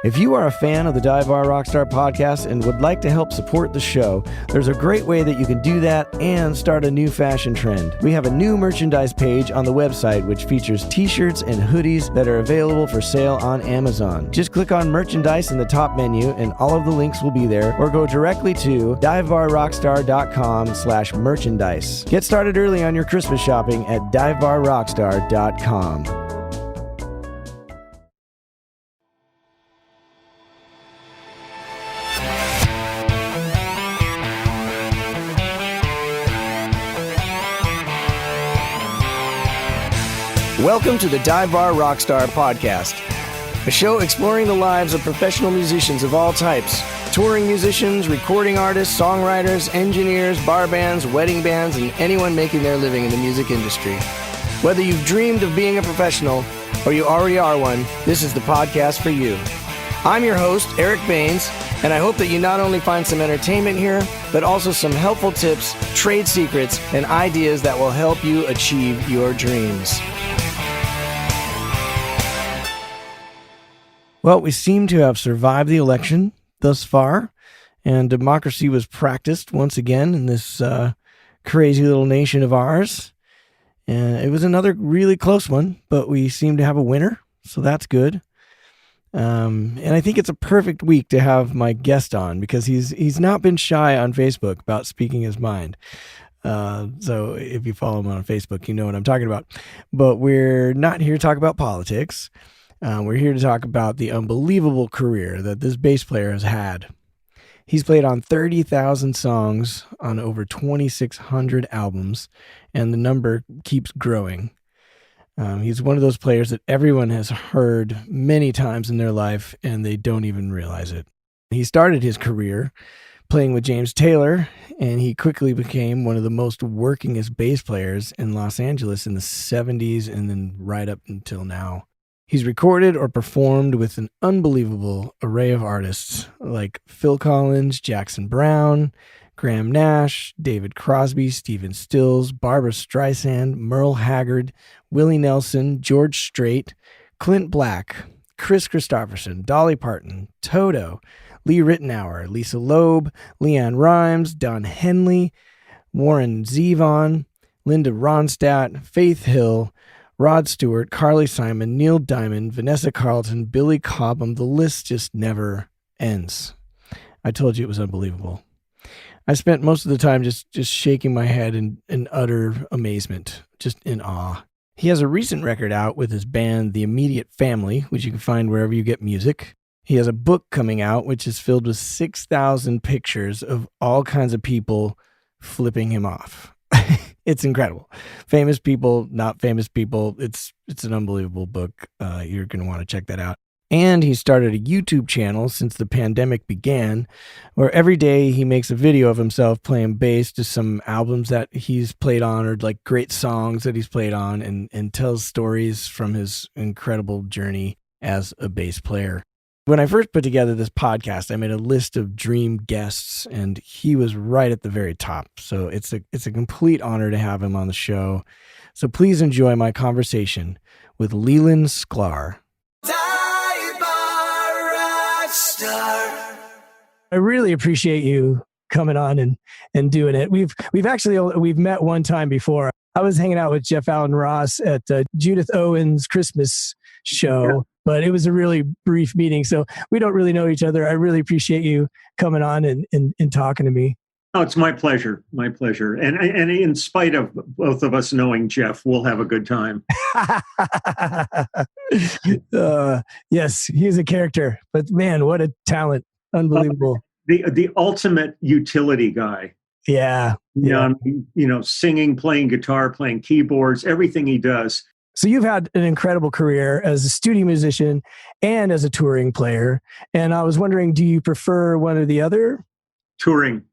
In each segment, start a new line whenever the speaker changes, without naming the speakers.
If you are a fan of the Dive Bar Rockstar podcast and would like to help support the show, there's a great way that you can do that and start a new fashion trend. We have a new merchandise page on the website which features t-shirts and hoodies that are available for sale on Amazon. Just click on merchandise in the top menu and all of the links will be there, or go directly to divebarrockstar.com/merchandise. Get started early on your Christmas shopping at divebarrockstar.com. Welcome to the Dive Bar Rockstar podcast, a show exploring the lives of professional musicians of all types, touring musicians, recording artists, songwriters, engineers, bar bands, wedding bands, and anyone making their living in the music industry. Whether you've dreamed of being a professional or you already are one, this is the podcast for you. I'm your host, Eric Baines, and I hope that you not only find some entertainment here, but also some helpful tips, trade secrets, and ideas that will help you achieve your dreams. Well, we seem to have survived the election thus far, and democracy was practiced once again in this crazy little nation of ours. And it was another really close one, but we seem to have a winner, so that's good. And I think it's a perfect week to have my guest on because he's not been shy on Facebook about speaking his mind. So if you follow him on Facebook, you know what I'm talking about. But we're not here to talk about politics. We're here to talk about the unbelievable career that this bass player has had. He's played on 30,000 songs on over 2,600 albums, and the number keeps growing. He's one of those players that everyone has heard many times in their life, and they don't even realize it. He started his career playing with James Taylor, and he quickly became one of the most workingest bass players in Los Angeles in the 70s and then right up until now. He's recorded or performed with an unbelievable array of artists like Phil Collins, Jackson Browne, Graham Nash, David Crosby, Stephen Stills, Barbra Streisand, Merle Haggard, Willie Nelson, George Strait, Clint Black, Chris Christopherson, Dolly Parton, Toto, Lee Ritenour, Lisa Loeb, Leanne Rimes, Don Henley, Warren Zevon, Linda Ronstadt, Faith Hill, Rod Stewart, Carly Simon, Neil Diamond, Vanessa Carlton, Billy Cobham. The list just never ends. I told you it was unbelievable. I spent most of the time just shaking my head in utter amazement, just in awe. He has a recent record out with his band, The Immediate Family, which you can find wherever you get music. He has a book coming out, which is filled with 6,000 pictures of all kinds of people flipping him off. It's incredible. Famous people, not famous people. It's an unbelievable book. You're going to want to check that out. And he started a YouTube channel since the pandemic began, where every day he makes a video of himself playing bass to some albums that he's played on or like great songs that he's played on, and tells stories from his incredible journey as a bass player. When I first put together this podcast, I made a list of dream guests, and he was right at the very top. So it's a complete honor to have him on the show. So please enjoy my conversation with Leland Sklar. I really appreciate you coming on and doing it. We've met one time before. I was hanging out with Jeff Allen Ross at Judith Owen's Christmas show. Yeah. But it was a really brief meeting, so we don't really know each other. I really appreciate you coming on and talking to me.
Oh, it's my pleasure. My pleasure. And in spite of both of us knowing Jeff, we'll have a good time.
Yes, he's a character. But man, what a talent. Unbelievable.
The ultimate utility guy.
Yeah.
Singing, playing guitar, playing keyboards, everything he does.
So you've had an incredible career as a studio musician and as a touring player. And I was wondering, do you prefer one or the other?
Touring.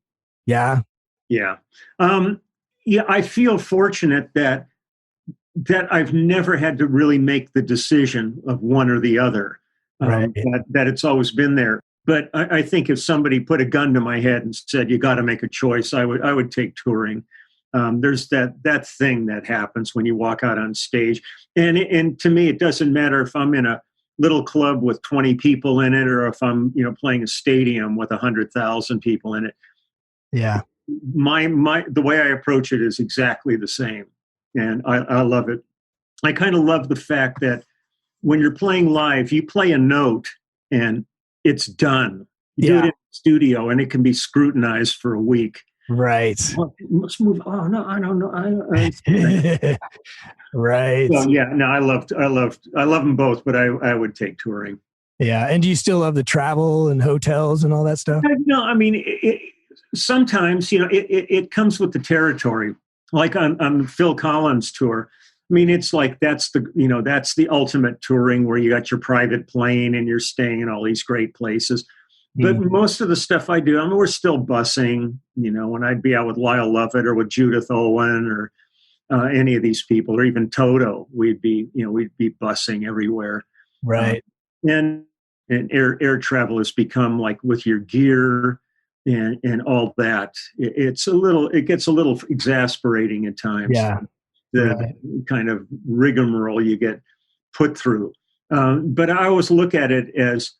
Yeah.
Yeah. I feel fortunate that I've never had to really make the decision of one or the other.
Right.
That it's always been there. But I think if somebody put a gun to my head and said, you got to make a choice, I would take touring. There's that thing that happens when you walk out on stage. And to me, it doesn't matter if I'm in a little club with 20 people in it, or if I'm, playing a stadium with 100,000 people in it.
Yeah.
The way I approach it is exactly the same. And I love it. I kind of love the fact that when you're playing live, you play a note and it's done. You do it in the studio and it can be scrutinized for a week.
Right.
Oh, let's move. Oh no, I don't know.
Right.
Well, yeah, no, I love them both, but I would take touring.
Yeah. And do you still love the travel and hotels and all that stuff?
No, I mean, sometimes, it comes with the territory. Like on the Phil Collins tour, I mean, it's like that's the ultimate touring where you got your private plane and you're staying in all these great places. But most of the stuff I do, I mean, we're still busing. When I'd be out with Lyle Lovett or with Judith Owen or any of these people, or even Toto, we'd be busing everywhere.
Right.
And air travel has become like with your gear and all that. It gets a little exasperating at times.
Yeah.
The kind of rigmarole you get put through. But I always look at it as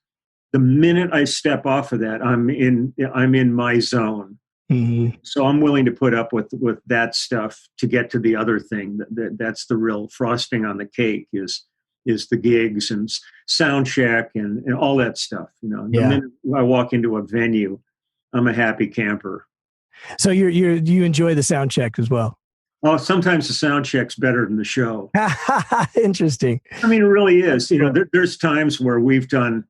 the minute I step off of that, I'm in my zone.
Mm-hmm.
So I'm willing to put up with that stuff to get to the other thing. That's the real frosting on the cake is the gigs and sound check and all that stuff. The minute I walk into a venue, I'm a happy camper.
So you enjoy the sound check as well?
Oh, sometimes the sound check's better than the show.
Interesting.
I mean, it really is. There's times where we've done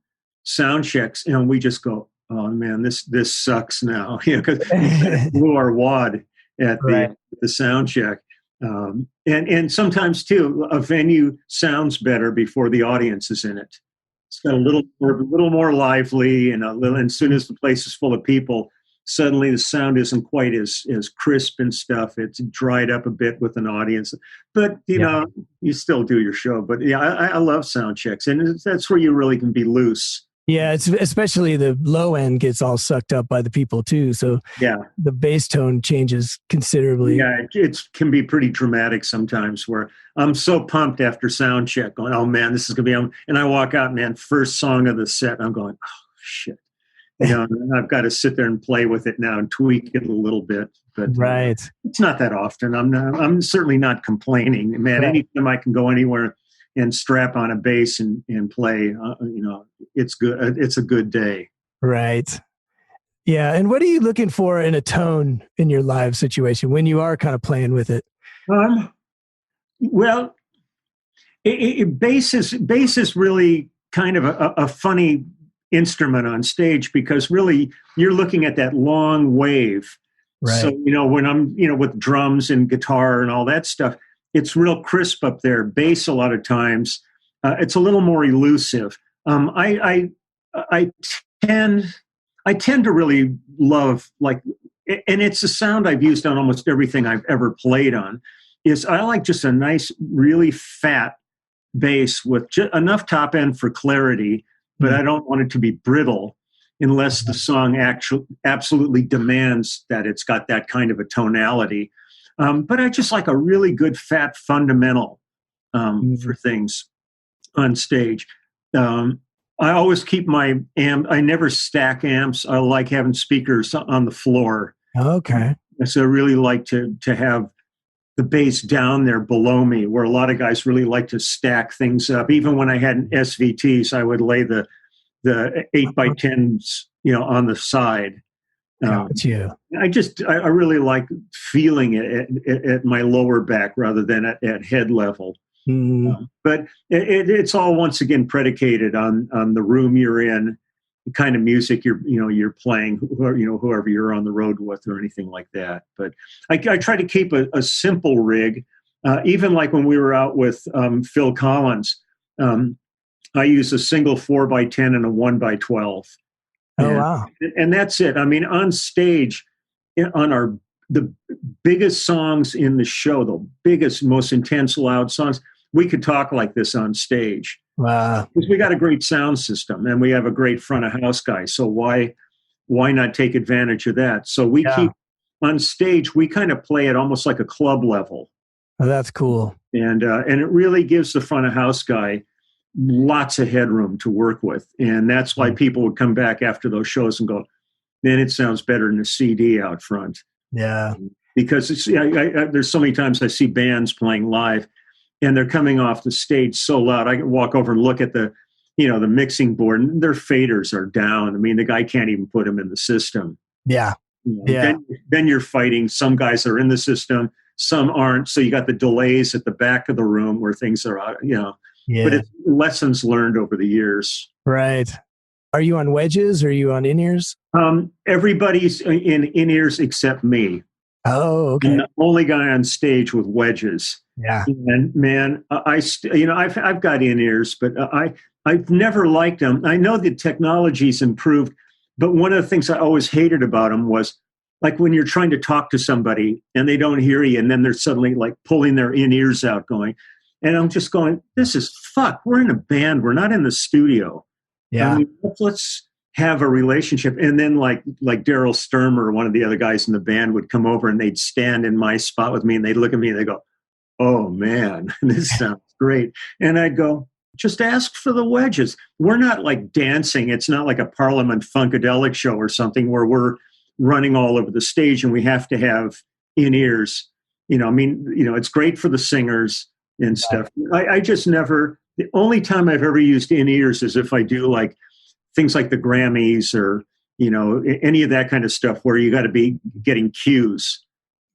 sound checks and we just go, oh man, this sucks now. Because we blew our wad at the sound check. And sometimes too, a venue sounds better before the audience is in it. It's got a little more lively, and as soon as the place is full of people, suddenly the sound isn't quite as crisp and stuff. It's dried up a bit with an audience, but you still do your show. But yeah, I love sound checks, and that's where you really can be loose.
Yeah, it's especially the low end gets all sucked up by the people too. So the bass tone changes considerably.
Yeah, it can be pretty dramatic sometimes. Where I'm so pumped after sound check, going, "Oh man, this is gonna be," and I walk out, man, first song of the set, I'm going, "Oh shit." I've got to sit there and play with it now and tweak it a little bit, but it's not that often. I'm certainly not complaining, man. Anytime I can go anywhere and strap on a bass and play, it's good. It's a good day.
Right. Yeah. And what are you looking for in a tone in your live situation when you are kind of playing with it?
Well, bass is really kind of a funny instrument on stage, because really you're looking at that long wave.
Right.
So, when I'm, with drums and guitar and all that stuff, it's real crisp up there. Bass, a lot of times, it's a little more elusive. I tend to really love, like, and it's a sound I've used on almost everything I've ever played on, is I like just a nice, really fat bass with enough top end for clarity, but I don't want it to be brittle unless the song absolutely demands that it's got that kind of a tonality. But I just like a really good fat fundamental for things on stage. I always keep my amp. I never stack amps. I like having speakers on the floor.
Okay.
So I really like to have the bass down there below me, where a lot of guys really like to stack things up. Even when I had SVTs, I would lay the 8x10s, on the side. I really like feeling it at my lower back rather than at head level. But it's all once again predicated on the room you're in, the kind of music you're playing, whoever you're on the road with or anything like that. But I try to keep a simple rig, even like when we were out with Phil Collins. I use a single 4x10 and a 1x12.
Wow!
And that's it. I mean, on stage, on the biggest songs in the show, the biggest, most intense, loud songs, we could talk like this on stage.
Wow!
Because we got a great sound system and we have a great front of house guy. So why not take advantage of that? So we keep on stage. We kind of play it almost like a club level.
Oh, that's cool.
And it really gives the front of house guy lots of headroom to work with. And that's why people would come back after those shows and go, man, it sounds better than a CD out front.
Yeah.
Because there's so many times I see bands playing live and they're coming off the stage so loud. I can walk over and look at the mixing board, and their faders are down. I mean, the guy can't even put them in the system.
Yeah. Yeah.
Then you're fighting. Some guys are in the system, some aren't. So you got the delays at the back of the room where things are out,
Yeah.
But it's lessons learned over the years.
Right. Are you on wedges or are you on in-ears?
Everybody's in in-ears except me.
Oh, okay.
I'm the only guy on stage with wedges.
Yeah.
And man, I've got in-ears, but I've never liked them. I know the technology's improved, but one of the things I always hated about them was like when you're trying to talk to somebody and they don't hear you, and then they're suddenly like pulling their in-ears out going, and I'm just going, this is fuck. We're in a band. We're not in the studio.
Yeah.
I mean, let's have a relationship. And then like Daryl Sturmer, one of the other guys in the band, would come over and they'd stand in my spot with me and they'd look at me and they go, oh man, this sounds great. And I'd go, just ask for the wedges. We're not like dancing. It's not like a Parliament Funkadelic show or something where we're running all over the stage and we have to have in-ears. It's great for the singers and stuff. I just never, the only time I've ever used in-ears is if I do like things like the Grammys or, any of that kind of stuff where you got to be getting cues.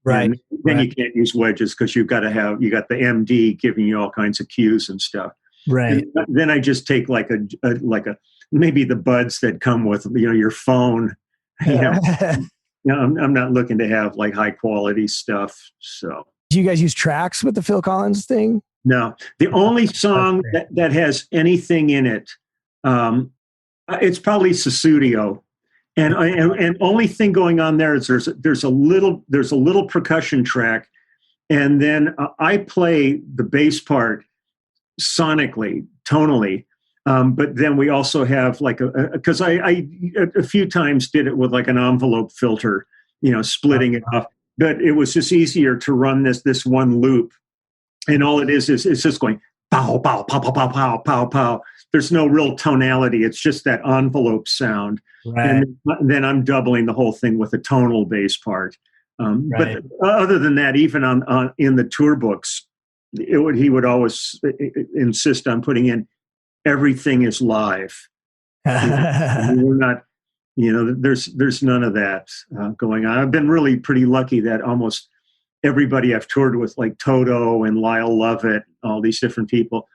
Right.
And then you can't use wedges because you got the MD giving you all kinds of cues and stuff.
Right.
And then I just take like a maybe the buds that come with your phone. I'm not looking to have like high quality stuff. So
do you guys use tracks with the Phil Collins thing?
No, the only song that has anything in it, it's probably Susudio. And only thing going on there is there's a little percussion track, and then I play the bass part sonically, tonally, but then we also have like because I a few times did it with like an envelope filter, splitting it off. But it was just easier to run this one loop, and all it is it's just going pow pow pow pow pow pow pow pow. There's no real tonality. It's just that envelope sound.
Right.
And then I'm doubling the whole thing with a tonal bass part. But other than that, even on in the tour books, he would always insist on putting in everything is live. We're not, there's none of that going on. I've been really pretty lucky that almost everybody I've toured with, like Toto and Lyle Lovett, all these different people,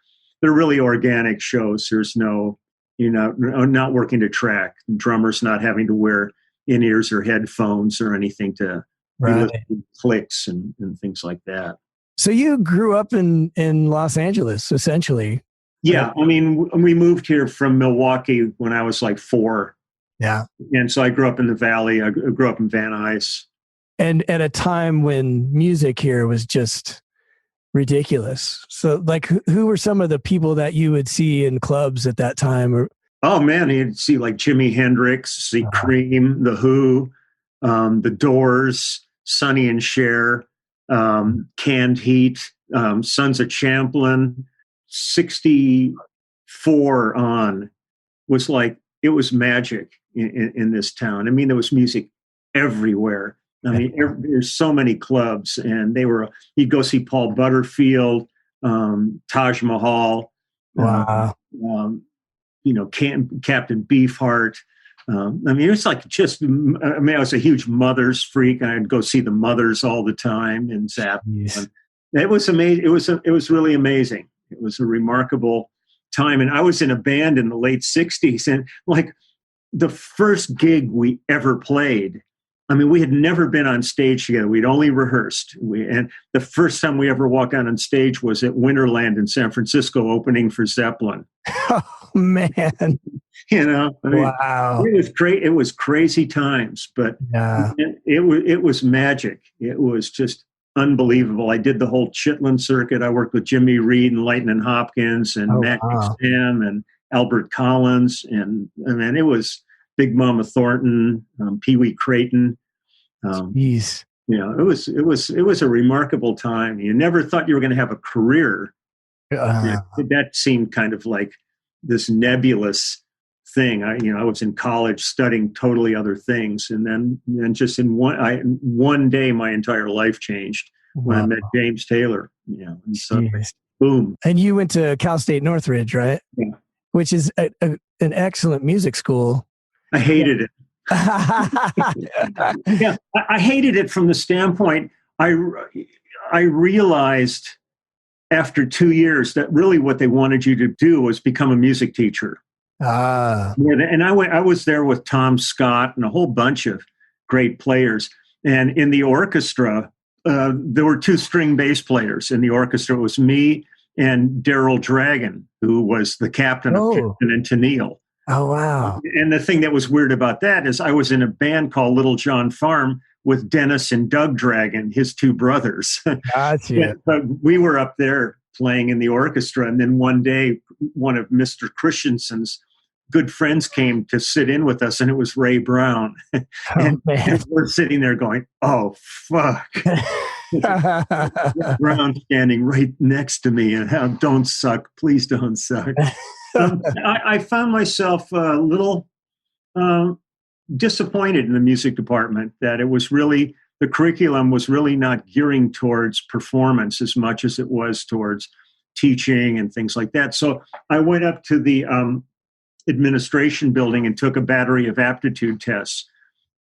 they're really organic shows. There's no, not working to track. Drummers not having to wear in-ears or headphones or anything to be listening to clicks and things like that.
So you grew up in Los Angeles, essentially.
Yeah. I mean, we moved here from Milwaukee when I was like 4.
Yeah.
And so I grew up in the Valley. I grew up in Van Nuys. And
at a time when music here was just ridiculous. So like who were some of the people that you would see in clubs at that time? Or
oh man, you'd see like Jimi Hendrix, see Cream, The Who, The Doors, Sonny and Cher, Canned Heat, Sons of Champlin. 64 on was like, it was magic in this town. I mean, there was music everywhere. I mean, there's so many clubs, and you'd go see Paul Butterfield, Taj Mahal,
wow,
Captain Beefheart. I mean, it was like I was a huge Mothers freak. I'd go see the Mothers all the time in Zapping. It was amazing. It was really amazing. It was a remarkable time. And I was in a band in the late 60s, and like the first gig we ever played, I mean, we had never been on stage together. We'd only rehearsed. And the first time we ever walked out on stage was at Winterland in San Francisco, opening for Zeppelin.
Oh, man.
I mean,
wow.
It was great. It was crazy times, but it was magic. It was just unbelievable. I did the whole Chitlin circuit. I worked with Jimmy Reed and Lightning Hopkins and Matt Sam and Albert Collins. And I mean, it was Big Mama Thornton, Pee Wee Creighton.
Jeez.
It was a remarkable time. You never thought you were going to have a career
Uh,
That seemed kind of like this nebulous thing. I was in college studying totally other things, and then just in one day, my entire life changed when I
wow.
met James Taylor. And so
Jeez.
boom.
And you went to Cal State Northridge, right?
Yeah.
Which is an excellent music school.
I hated it. Yeah, I hated it from the standpoint I I realized after 2 years that really what they wanted you to do was become a music teacher.
Ah,
Yeah, and I was there with Tom Scott and a whole bunch of great players. And in the orchestra, there were two string bass players in the orchestra. It was me and Daryl Dragon, who was the captain of
oh,
Captain and Tennille.
oh, wow.
And the thing that was weird about that is I was in a band called Little John Farm with Dennis and Doug Dragon, his two brothers.
Gotcha.
But we were up there playing in the orchestra. And then one day, one of Mr. Christensen's good friends came to sit in with us, and it was Ray Brown.
Oh,
and,
man.
and we're sitting there going, oh, fuck. Brown standing right next to me, and how, don't suck. Please don't suck. I found myself a little disappointed in the music department that it was really, the curriculum was really not gearing towards performance as much as it was towards teaching and things like that. So I went up to the administration building and took a battery of aptitude tests.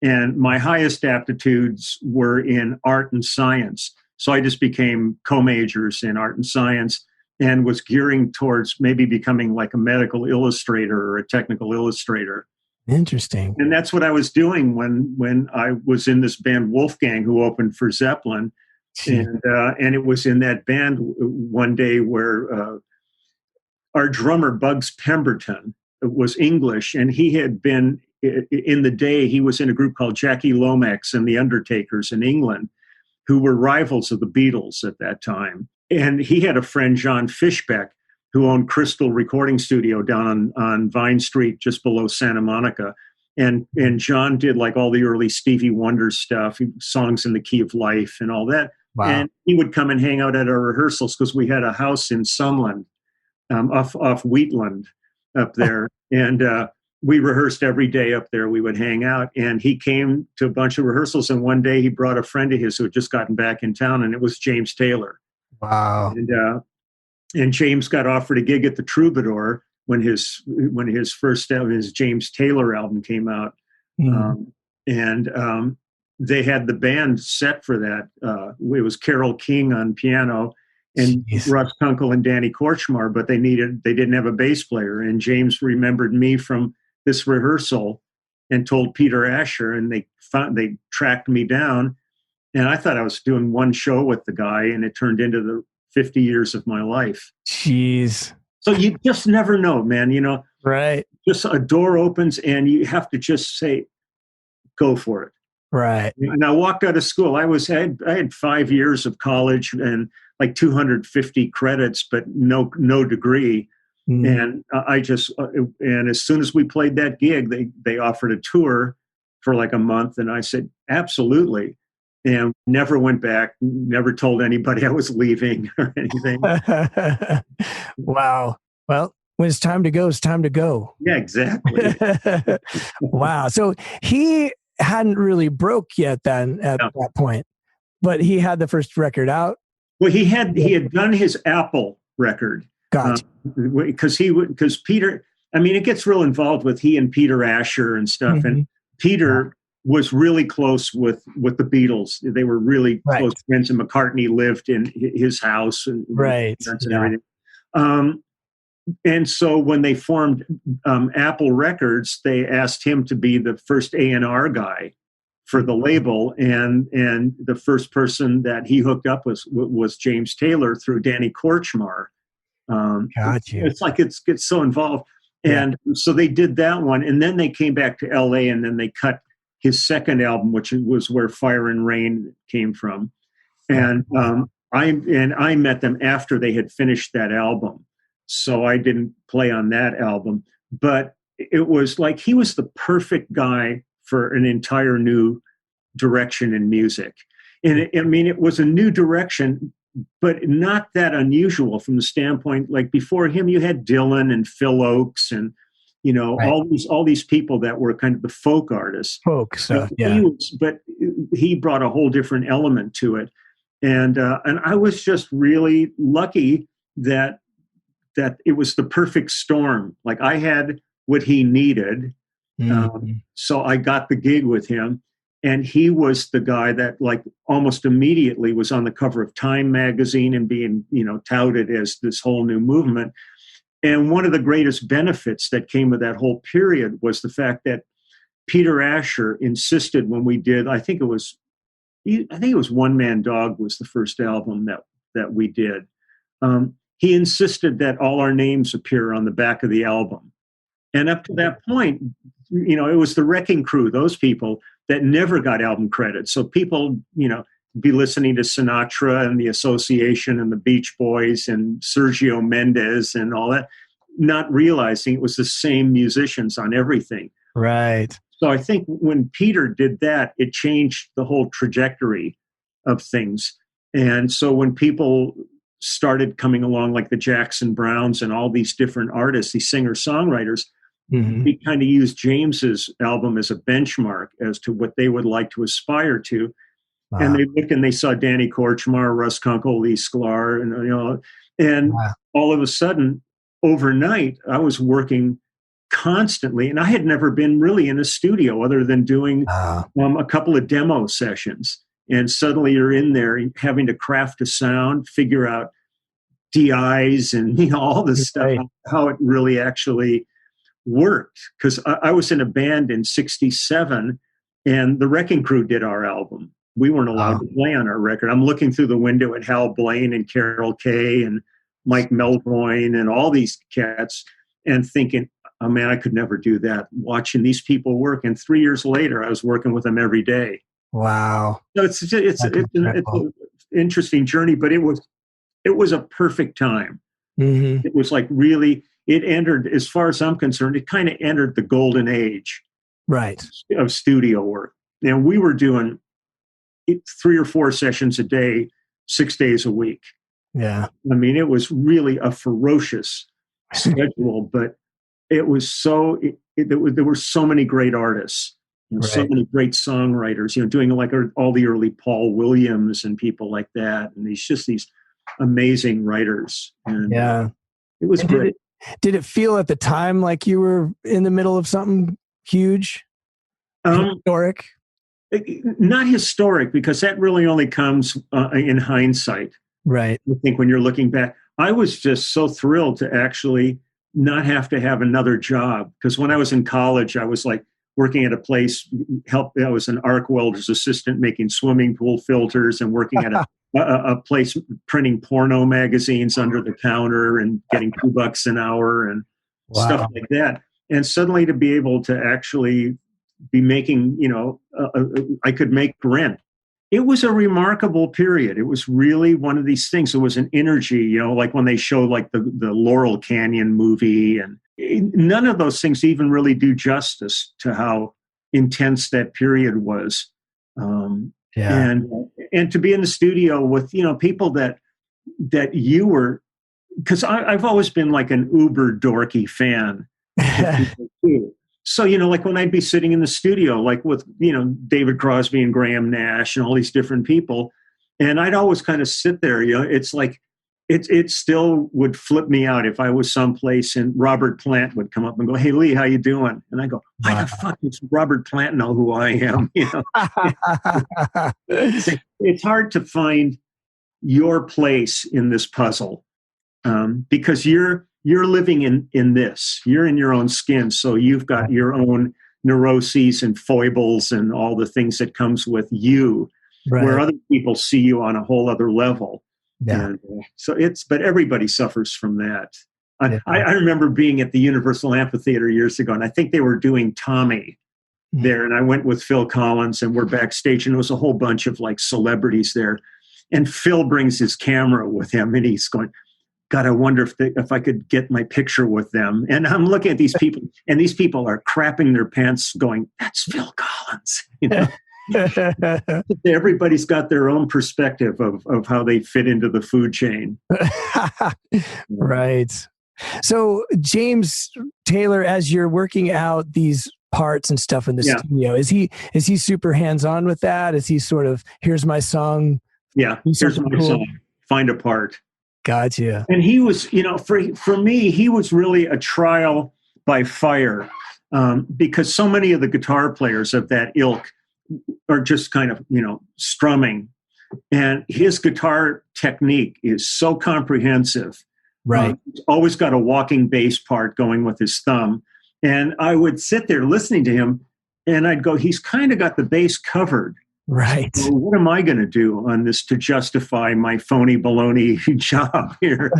And my highest aptitudes were in art and science. So I just became co-majors in art and science and was gearing towards maybe becoming like a medical illustrator or a technical illustrator.
Interesting.
And that's what I was doing when I was in this band Wolfgang, who opened for Zeppelin. And it was in that band one day where our drummer Bugs Pemberton was English, and he had been in the day, he was in a group called Jackie Lomax and the Undertakers in England, who were rivals of the Beatles at that time. And he had a friend, John Fishbeck, who owned Crystal Recording Studio down on Vine Street, just below Santa Monica. And John did like all the early Stevie Wonder stuff, songs in the key of life and all that.
Wow.
And he would come and hang out at our rehearsals because we had a house in Sunland, off Wheatland up there. And we rehearsed every day up there. We would hang out. And he came to a bunch of rehearsals. And one day he brought a friend of his who had just gotten back in town, and it was James Taylor.
Wow.
And James got offered a gig at the Troubadour when his first album, his James Taylor album, came out. And they had the band set for that. It was Carole King on piano and Russ Kunkel and Danny Korchmar, but they didn't have a bass player. And James remembered me from this rehearsal and told Peter Asher, and they tracked me down. And I thought I was doing one show with the guy, and it turned into the 50 years of my life.
Jeez.
So you just never know, man.
Right.
Just a door opens, and you have to just say, go for it.
Right.
And I walked out of school. I had 5 years of college and like 250 credits, but no degree. And and as soon as we played that gig, they offered a tour for like a month, and I said absolutely, and never went back. Never told anybody I was leaving or anything.
Wow. Well, when it's time to go, it's time to go.
Yeah, exactly.
Wow. So he hadn't really broke yet then at that point, but he had the first record out.
Well, he had done his Apple record.
Gotcha.
Because Peter, I mean, it gets real involved with he and Peter Asher and stuff. And Peter was really close with the Beatles. They were really close friends, and McCartney lived in his house and everything. And so when they formed Apple Records, they asked him to be the first A&R guy for the label, and the first person that he hooked up was James Taylor through Danny Korchmar.
Gotcha.
It's like it gets so involved, and so they did that one, and then they came back to L.A. and then they cut his second album, which was where Fire and Rain came from, and I met them after they had finished that album, so I didn't play on that album, but it was like he was the perfect guy for an entire new direction in music. And it was a new direction but not that unusual from the standpoint, like before him, you had Dylan and Phil Oakes and,
Right.
all these people that were kind of the folk artists.
Folk stuff. Yeah.
But he brought a whole different element to it. And I was just really lucky that it was the perfect storm. Like I had what he needed. So I got the gig with him. And he was the guy that like almost immediately was on the cover of Time magazine and being, touted as this whole new movement. And one of the greatest benefits that came of that whole period was the fact that Peter Asher insisted when we did, I think it was One Man Dog was the first album that we did. He insisted that all our names appear on the back of the album. And up to that point, it was the Wrecking Crew, those people that never got album credit. So people, be listening to Sinatra and the Association and the Beach Boys and Sergio Mendes and all that, not realizing it was the same musicians on everything.
Right.
So I think when Peter did that, it changed the whole trajectory of things. And so when people started coming along, like the Jackson Browns and all these different artists, these singer-songwriters, we kind of used James's album as a benchmark as to what they would like to aspire to. Wow. And they looked and they saw Danny Korchmar, Russ Kunkel, Lee Sklar, and wow. All of a sudden, overnight, I was working constantly, and I had never been really in a studio other than doing a couple of demo sessions. And suddenly you're in there having to craft a sound, figure out DIs and all this stuff, how it really actually worked. Because I was in a band in '67 and the Wrecking Crew did our album. We weren't allowed to play on our record. I'm looking through the window at Hal Blaine and Carol Kay and Mike Melvoin and all these cats and thinking, oh man, I could never do that. Watching these people work. And 3 years later, I was working with them every day.
Wow.
So it's an interesting journey, but it was a perfect time. Mm-hmm. It was like really, it entered, as far as I'm concerned, it kind of entered the golden age of studio work. And we were doing 3 or 4 sessions a day, 6 days a week.
Yeah.
I mean, it was really a ferocious schedule, but it was there were so many great artists, so many great songwriters, doing like all the early Paul Williams and people like that. And these amazing writers. And it was great.
Did it feel at the time like you were in the middle of something huge, historic?
Not historic, because that really only comes in hindsight.
Right.
I think when you're looking back, I was just so thrilled to actually not have to have another job. Because when I was in college, I was like working at a place, I was an arc welder's assistant making swimming pool filters and working at a place printing porno magazines under the counter and getting $2 an hour and stuff like that. And suddenly to be able to actually be making, I could make rent. It was a remarkable period. It was really one of these things. There was an energy, like when they show like the Laurel Canyon movie, and none of those things even really do justice to how intense that period was. And to be in the studio with, people that you were, because I've always been like an uber dorky fan of people too. So, like when I'd be sitting in the studio, like with, David Crosby and Graham Nash and all these different people, and I'd always kind of sit there, it's like, it still would flip me out if I was someplace and Robert Plant would come up and go, "Hey, Lee, how you doing?" And I go, "Why the fuck does Robert Plant know who I am?" It's hard to find your place in this puzzle because you're living in this. You're in your own skin, so you've got your own neuroses and foibles and all the things that comes with you, where other people see you on a whole other level. Yeah. And but everybody suffers from that. I remember being at the Universal Amphitheater years ago, and I think they were doing Tommy there, and I went with Phil Collins, and we're backstage, and there was a whole bunch of like celebrities there, and Phil brings his camera with him, and he's going, "God, I wonder if I could get my picture with them." And I'm looking at these people, and these people are crapping their pants, going, "That's Phil Collins," Everybody's got their own perspective of how they fit into the food chain.
Right. So, James Taylor, as you're working out these parts and stuff in the
Yeah.
studio, is he super hands on with that? Is he sort of, here's my song?
Yeah. Here's my song. Find a part.
Gotcha.
And he was, for me, he was really a trial by fire, because so many of the guitar players of that ilk are just kind of, strumming. And his guitar technique is so comprehensive.
Right.
He's always got a walking bass part going with his thumb. And I would sit there listening to him and I'd go, he's kind of got the bass covered.
Right.
So what am I going to do on this to justify my phony baloney job here?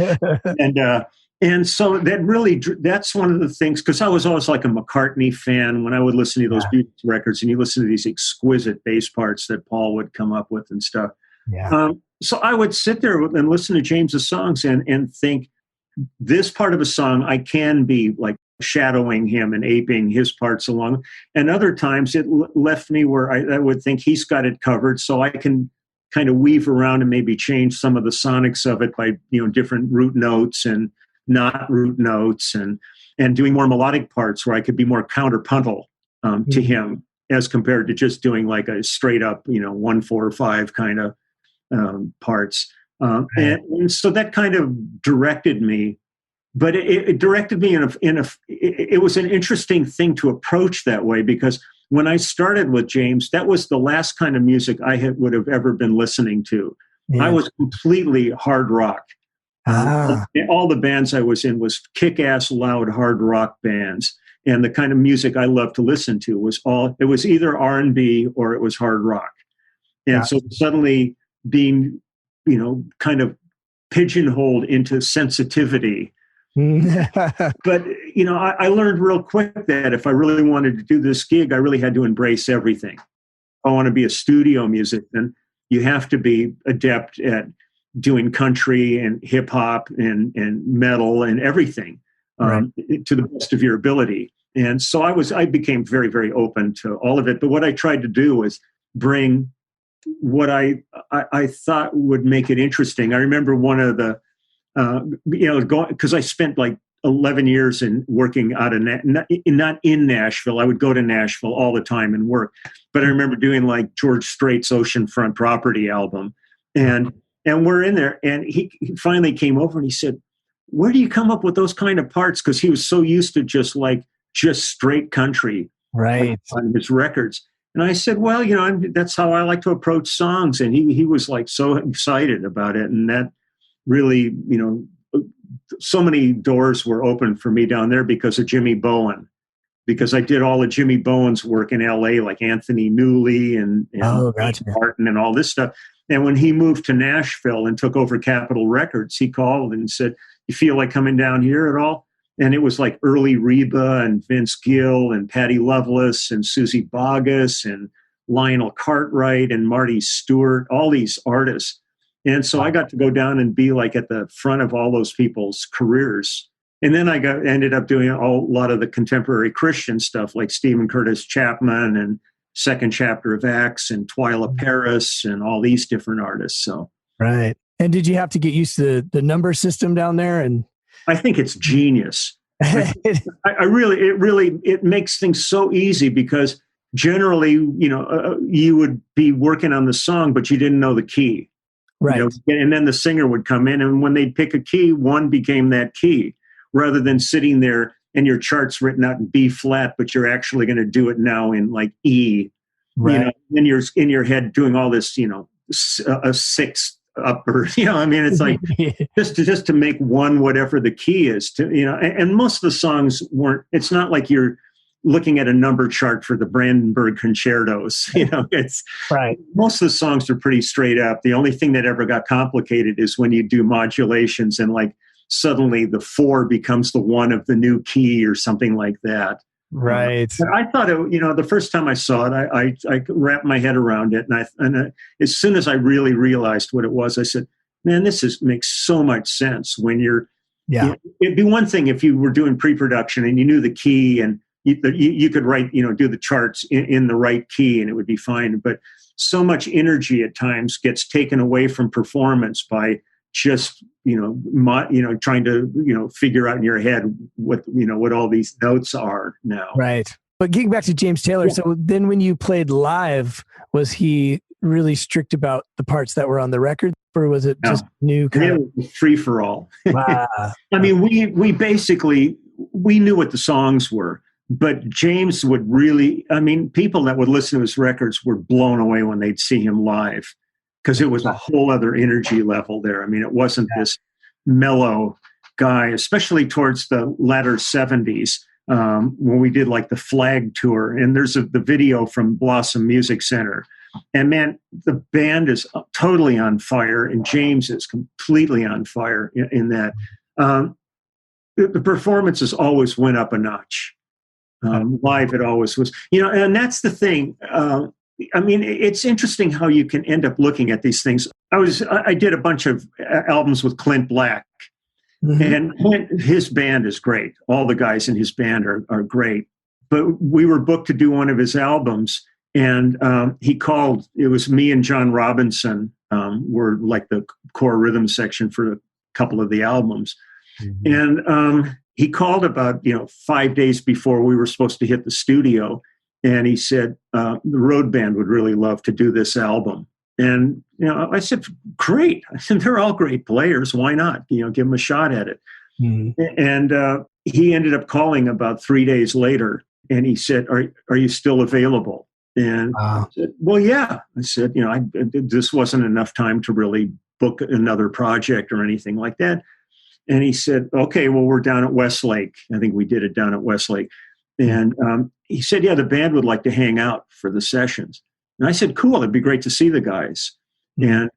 And so that's one of the things, because I was always like a McCartney fan when I would listen to those Beatles records, and you listen to these exquisite bass parts that Paul would come up with and stuff.
Yeah.
So I would sit there and listen to James's songs and think, this part of a song, I can be like shadowing him and aping his parts along. And other times it left me where I would think he's got it covered, so I can kind of weave around and maybe change some of the sonics of it by, different root notes and not root notes, and doing more melodic parts where I could be more counterpuntal to him, as compared to just doing like a straight up, 1, 4, 5 kind of parts. And so that kind of directed me, but it directed me it was an interesting thing to approach that way, because when I started with James, that was the last kind of music I would have ever been listening to. Yeah. I was completely hard rock. All the bands I was in was kick-ass loud hard rock bands, and the kind of music I loved to listen to was either R&B or it was hard rock. And so suddenly being, kind of pigeonholed into sensitivity. But, I learned real quick that if I really wanted to do this gig, I really had to embrace everything. I want to be a studio musician. You have to be adept at doing country and hip hop and metal and everything, to the best of your ability. And so I became very, very open to all of it. But what I tried to do was bring what I thought would make it interesting. I remember one of the, because I spent like 11 years in working out of, not in Nashville. I would go to Nashville all the time and work. But I remember doing like George Strait's Oceanfront Property album. And we're in there, and he finally came over and he said, where do you come up with those kind of parts? Because he was so used to just straight country on his records. And I said, well, that's how I like to approach songs. And he was like so excited about it. And that really, so many doors were open for me down there because of Jimmy Bowen, because I did all of Jimmy Bowen's work in LA, like Anthony Newley and Martin and all this stuff. And when he moved to Nashville and took over Capitol Records, he called and said, you feel like coming down here at all? And it was like early Reba and Vince Gill and Patty Loveless and Susie Boggess and Lionel Cartwright and Marty Stewart, all these artists. And so I got to go down and be like at the front of all those people's careers. And then I ended up doing a lot of the contemporary Christian stuff, like Stephen Curtis Chapman and Second Chapter of Acts and Twyla Paris and all these different artists. So
right. And did you have to get used to the number system down there? And
I think it's genius. It makes things so easy, because generally, you would be working on the song, but you didn't know the key.
Right.
And then the singer would come in, and when they'd pick a key, one became that key, rather than sitting there and your chart's written out in B flat, but you're actually going to do it now in like E.
Right.
Then you're in your head doing all this, a sixth upper, it's like just to make one whatever the key is and most of the songs it's not like you're looking at a number chart for the Brandenburg concertos. It's
right.
Most of the songs are pretty straight up. The only thing that ever got complicated is when you do modulations and like suddenly the 4 becomes the 1 of the new key or something like that.
Right.
But I thought the first time I saw it, I wrapped my head around it, and as soon as I really realized what it was, I said, "Man, this makes so much sense." When you're, it'd be one thing if you were doing pre-production and you knew the key and you could write, do the charts in the right key and it would be fine. But so much energy at times gets taken away from performance by just, trying to, figure out in your head what all these notes are now.
Right. But getting back to James Taylor,
Yeah.
So then when you played live, was he really strict about the parts that were on the record, or was it just new kind
of free for all?
Wow.
I mean, we basically, we knew what the songs were, but James would really, people that would listen to his records were blown away when they'd see him live, because it was a whole other energy level there. I mean, it wasn't this mellow guy, especially towards the latter 70s. When we did like the Flag tour, and there's the video from Blossom Music Center, and man, the band is totally on fire, and James is completely on fire in that. The performances always went up a notch. Live, it always was, and that's the thing. It's interesting how you can end up looking at these things. I did a bunch of albums with Clint Black. Mm-hmm. And his band is great. All the guys in his band are great. But we were booked to do one of his albums, and he called. It was me and John Robinson were like the core rhythm section for a couple of the albums. Mm-hmm. And he called about 5 days before we were supposed to hit the studio, and he said the road band would really love to do this album. And, I said, great. I said, they're all great players. Why not? Give them a shot at it. Mm-hmm. And he ended up calling about 3 days later, and he said, are you still available? And I said, well, yeah. I said, this wasn't enough time to really book another project or anything like that. And he said, okay, well, we're down at Westlake. I think we did it down at Westlake. And he said, yeah, the band would like to hang out for the sessions. And I said, cool, it'd be great to see the guys. And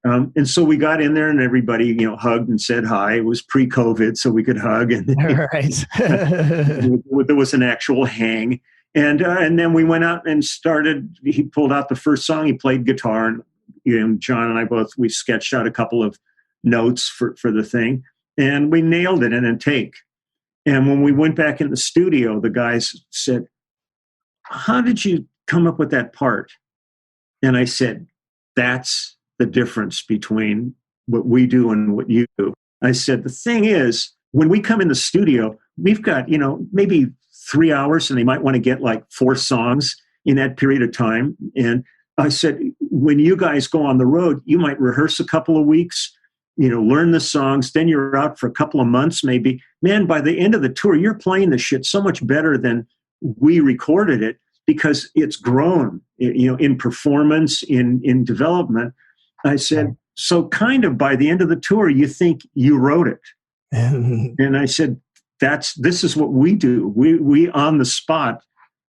so we got in there, and everybody, hugged and said hi. It was pre-COVID, so we could hug. And
right.
There was an actual hang. And then we went out and started. He pulled out the first song. He played guitar. And John and I we sketched out a couple of notes for the thing. And we nailed it in a take. And when we went back in the studio, the guys said, how did you come up with that part? And I said, that's the difference between what we do and what you do. I said, the thing is, when we come in the studio, we've got, maybe 3 hours, and they might want to get like 4 songs in that period of time. And I said, when you guys go on the road, you might rehearse a couple of weeks, learn the songs, then you're out for a couple of months, maybe. Man, by the end of the tour, you're playing the shit so much better than we recorded it, because it's grown, in performance, in development. I said, so kind of by the end of the tour, you think you wrote it. And I said, this is what we do. We on the spot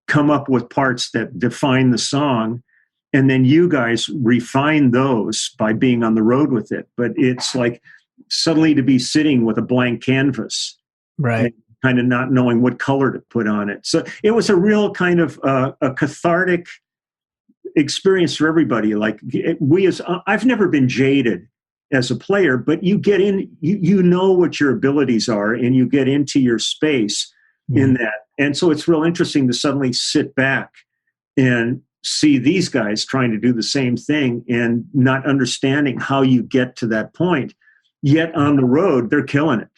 come up with parts that define the song, and then you guys refine those by being on the road with it. But it's like suddenly to be sitting with a blank canvas,
right?
Kind of not knowing what color to put on it. So it was a real kind of a cathartic experience for everybody. Like I've never been jaded as a player, but you get in, you know what your abilities are, and you get into your space in that. And so it's real interesting to suddenly sit back and see these guys trying to do the same thing and not understanding how you get to that point. Yet on the road, they're killing it.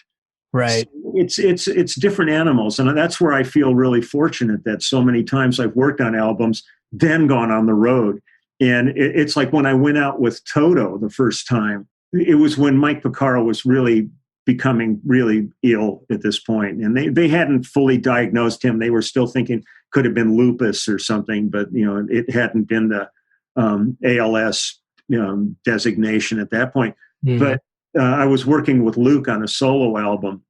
Right.
So it's different animals. And that's where I feel really fortunate that so many times I've worked on albums, then gone on the road. And it's like when I went out with Toto the first time, it was when Mike Porcaro was really becoming really ill at this point. And they hadn't fully diagnosed him. They were still thinking could have been lupus or something, but it hadn't been the ALS designation at that point. Mm-hmm. But I was working with Luke on a solo album,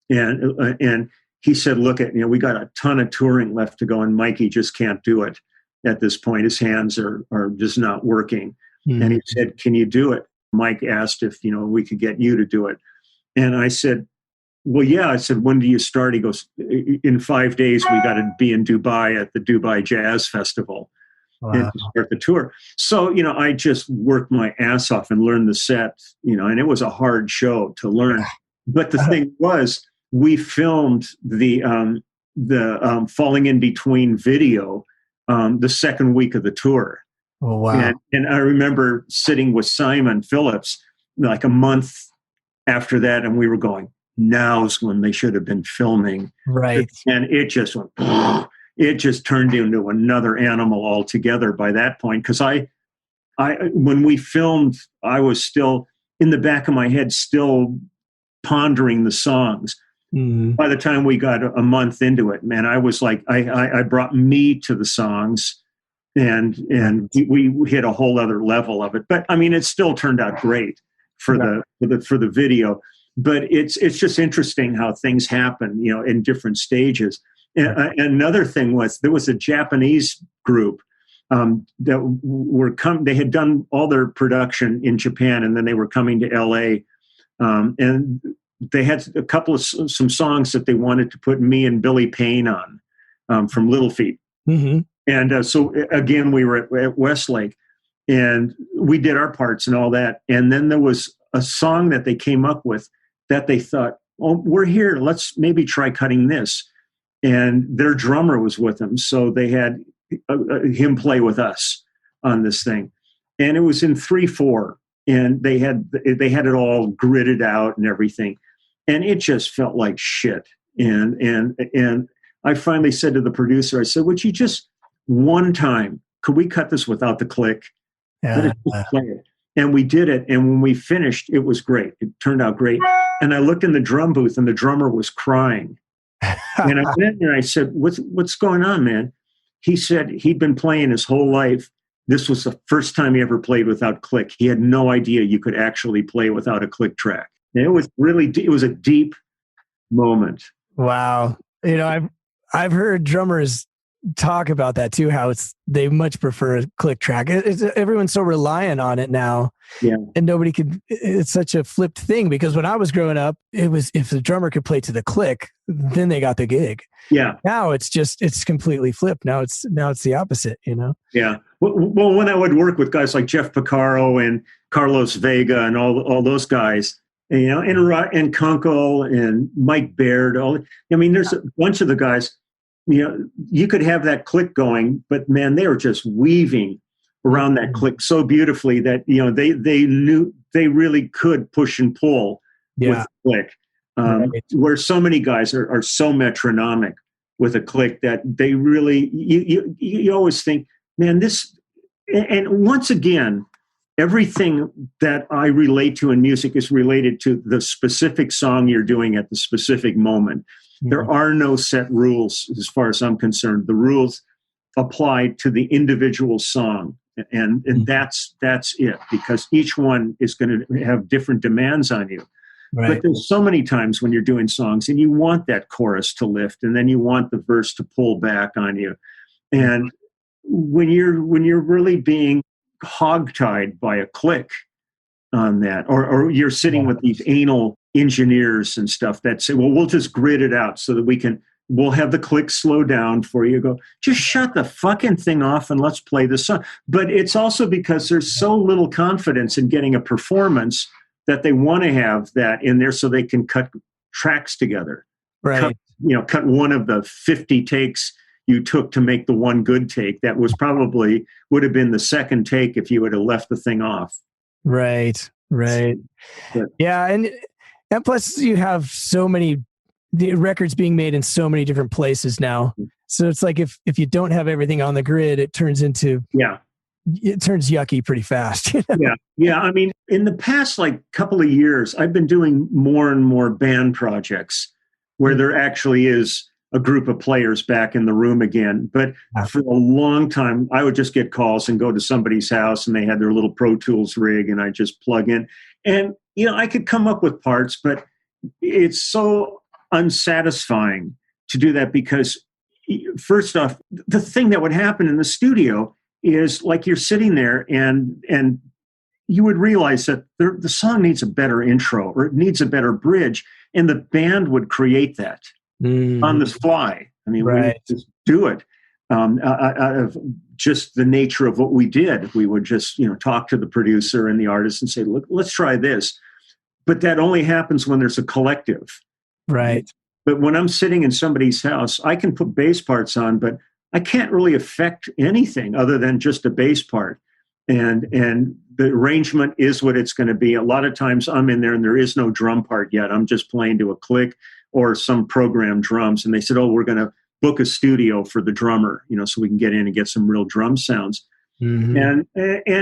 and he said, look, we got a ton of touring left to go, and Mikey just can't do it at this point. His hands are just not working. Mm-hmm. And he said, can you do it? Mike asked if, we could get you to do it. And I said, well, yeah. I said, when do you start? He goes, in 5 days, we got to be in Dubai at the Dubai Jazz Festival. Wow. And to start the tour. So, I just worked my ass off and learned the set, and it was a hard show to learn. But the thing was, we filmed the the Falling in Between video the second week of the tour.
Oh, wow.
And I remember sitting with Simon Phillips like a month after that, and we were going, now's when they should have been filming.
Right.
And it just went, it just turned into another animal altogether by that point. Because when we filmed, I was still in the back of my head, still pondering the songs.
Mm-hmm.
By the time we got a month into it, man, I was like, I brought me to the songs, and we hit a whole other level of it. But I mean, it still turned out great for the video. But it's just interesting how things happen, in different stages. And another thing was there was a Japanese group that were they had done all their production in Japan, and then they were coming to LA, and they had a couple of some songs that they wanted to put me and Billy Payne on from Little Feat.
Mm-hmm.
And so again, we were at Westlake, and we did our parts and all that. And then there was a song that they came up with that they thought, oh, we're here, let's maybe try cutting this. And their drummer was with them, so they had him play with us on this thing. And it was in 3/4, and they had it all gridded out and everything. And it just felt like shit. And I finally said to the producer, I said, would you just one time, could we cut this without the click? Let us just play it. And we did it. And when we finished, it was great. It turned out great. And I looked in the drum booth, and the drummer was crying. And I went in there and I said, what's going on, man? He said he'd been playing his whole life. This was the first time he ever played without click. He had no idea you could actually play without a click track. And it was it was a deep moment.
Wow. I've heard drummers talk about that too, how they much prefer a click track. Everyone's so reliant on it now.
Yeah.
And it's such a flipped thing, because when I was growing up, it was, if the drummer could play to the click, then they got the gig.
Yeah.
Now it's completely flipped. Now it's the opposite,
Yeah. Well, when I would work with guys like Jeff Porcaro and Carlos Vega and all those guys, and Kunkel and Mike Baird, there's a bunch of the guys, you could have that click going, but man, they were just weaving around that click so beautifully that, they knew they really could push and pull with the click. Right. Where so many guys are so metronomic with a click that they really, you always think, man, and once again, everything that I relate to in music is related to the specific song you're doing at the specific moment. Mm-hmm. There are no set rules as far as I'm concerned. The rules apply to the individual song. And mm-hmm. that's it, because each one is going to have different demands on you. Right. But there's so many times when you're doing songs and you want that chorus to lift, and then you want the verse to pull back on you. And when you're really being hogtied by a click on that, or you're sitting with these anal engineers and stuff that say, well, we'll just grid it out so that we'll have the click slow down for you. Go, just shut the fucking thing off and let's play the song. But it's also because there's so little confidence in getting a performance that they want to have that in there so they can cut tracks together.
Right.
Cut one of the 50 takes you took to make the one good take. That would have been the second take if you would have left the thing off.
Right. But, yeah. And plus you have so many records being made in so many different places now. So it's like, if you don't have everything on the grid, it turns yucky pretty fast.
Yeah. I mean, in the past, couple of years, I've been doing more and more band projects where there actually is a group of players back in the room again. But for a long time, I would just get calls and go to somebody's house and they had their little Pro Tools rig and I just plug in. And, I could come up with parts, but it's so unsatisfying to do that, because first off, the thing that would happen in the studio is you're sitting there and you would realize that the song needs a better intro or it needs a better bridge, and the band would create that on the fly. I mean, we would just do it out of just the nature of what we did. We would just talk to the producer and the artist and say, look, let's try this. But that only happens when there's a collective.
Right.
But when I'm sitting in somebody's house, I can put bass parts on, but I can't really affect anything other than just a bass part. And the arrangement is what it's going to be. A lot of times I'm in there and there is no drum part yet. I'm just playing to a click or some programmed drums. And they said, oh, we're going to book a studio for the drummer, so we can get in and get some real drum sounds.
Mm-hmm.
And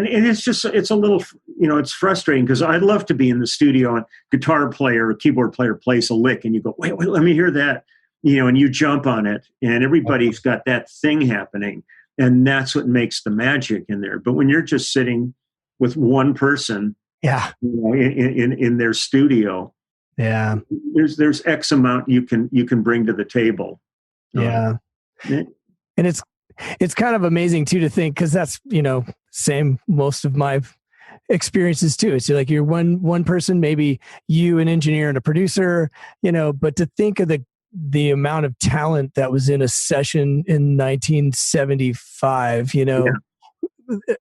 it's a little, it's frustrating because I'd love to be in the studio and guitar player or keyboard player plays a lick and you go, wait, let me hear that, and you jump on it and everybody's got that thing happening. And that's what makes the magic in there. But when you're just sitting with one person, in their studio, there's X amount you can bring to the table.
And it's kind of amazing too to think, because that's same most of my experiences too. It's like you're one person, maybe you, an engineer and a producer, but to think of the amount of talent that was in a session in 1975,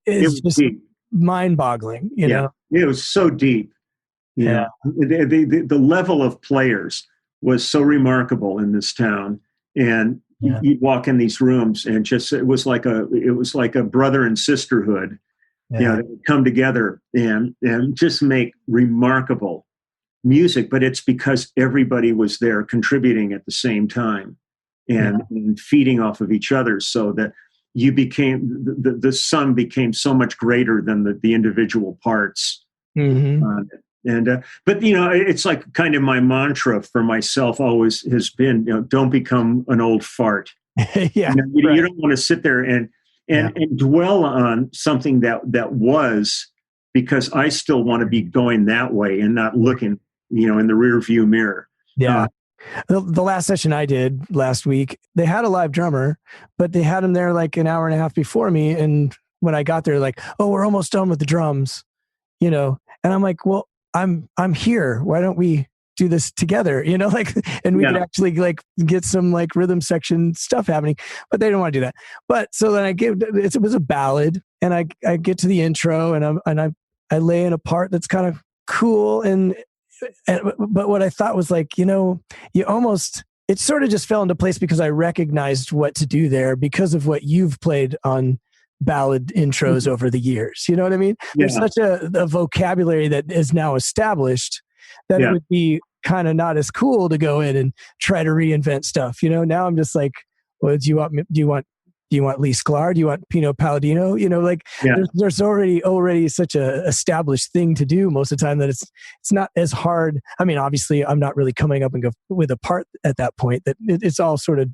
is just deep. Mind-boggling.
It was so deep. The level of players was so remarkable in this town, and you'd walk in these rooms and just it was like a brother and sisterhood. That would come together and just make remarkable music, but it's because everybody was there contributing at the same time and feeding off of each other, so that you became the sum became so much greater than the individual parts.
Mm-hmm.
But it's like kind of my mantra for myself always has been, don't become an old fart. You don't want to sit there and dwell on something that was, because I still want to be going that way and not looking, in the rear view mirror.
The last session I did last week, they had a live drummer, but they had him there like an hour and a half before me. And when I got there, like, oh, we're almost done with the drums, and I'm like, well, I'm here. Why don't we do this together? And we could actually like get some like rhythm section stuff happening, but they don't want to do that. But so then it was a ballad, and I get to the intro and I lay in a part that's kind of cool. But what I thought was like, it sort of just fell into place because I recognized what to do there because of what you've played on ballad intros over the years. You know what I mean? There's such a vocabulary that is now established that it would be kind of not as cool to go in and try to reinvent stuff. Now I'm just like, well, do you want Lee Sklar? Do you want Pino Palladino? There's already such a established thing to do most of the time that it's not as hard. I mean, obviously I'm not really coming up and go with a part at that point, that it's all sort of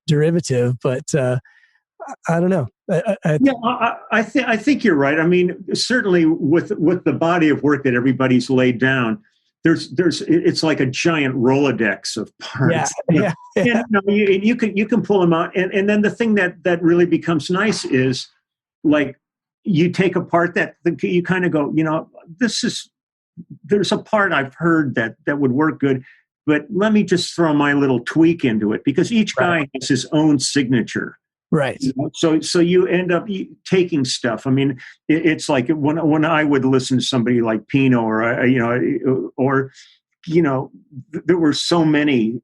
derivative, but I don't know.
I think you're right. I mean, certainly with the body of work that everybody's laid down, it's like a giant Rolodex of parts. And you can pull them out, and then the thing that really becomes nice is like you take a part that you kind of go, there's a part I've heard that would work good, but let me just throw my little tweak into it, because each guy has his own signature.
Right.
So you end up taking stuff. I mean, it's like when I would listen to somebody like Pino there were so many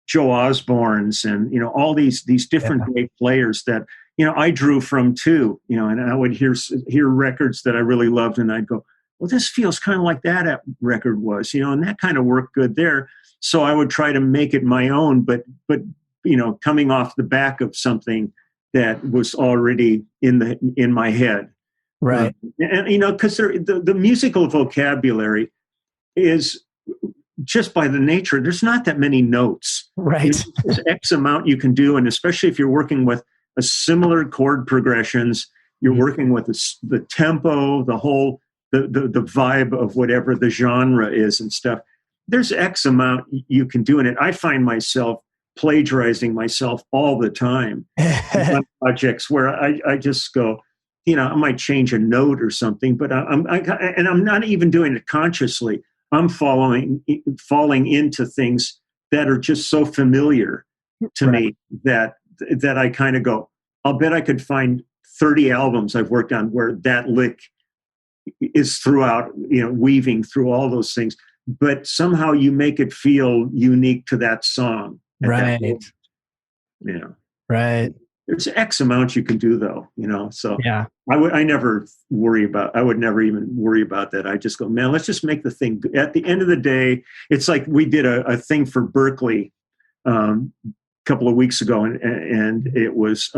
Joe Osborne's and all these different great players that I drew from too. And I would hear records that I really loved, and I'd go, well, this feels kind of like that record was, and that kind of worked good there. So I would try to make it my own, but coming off the back of something that was already in my head.
Right.
Because the musical vocabulary is just by the nature, there's not that many notes.
Right.
There's X amount you can do. And especially if you're working with a similar chord progressions, you're working with the tempo, the whole, the vibe of whatever the genre is and stuff. There's X amount you can do in it. I find myself plagiarizing myself all the time on projects where I just go, I might change a note or something, but I'm not even doing it consciously. I'm falling into things that are just so familiar to me that I kind of go, I'll bet I could find 30 albums I've worked on where that lick is throughout, weaving through all those things. but somehow you make it feel unique to that song.
Right. Right.
There's X amount you can do though, so
yeah.
I would never even worry about that. I just go, man, let's just make the thing. At the end of the day, it's like we did a thing for Berkeley a couple of weeks ago, and it was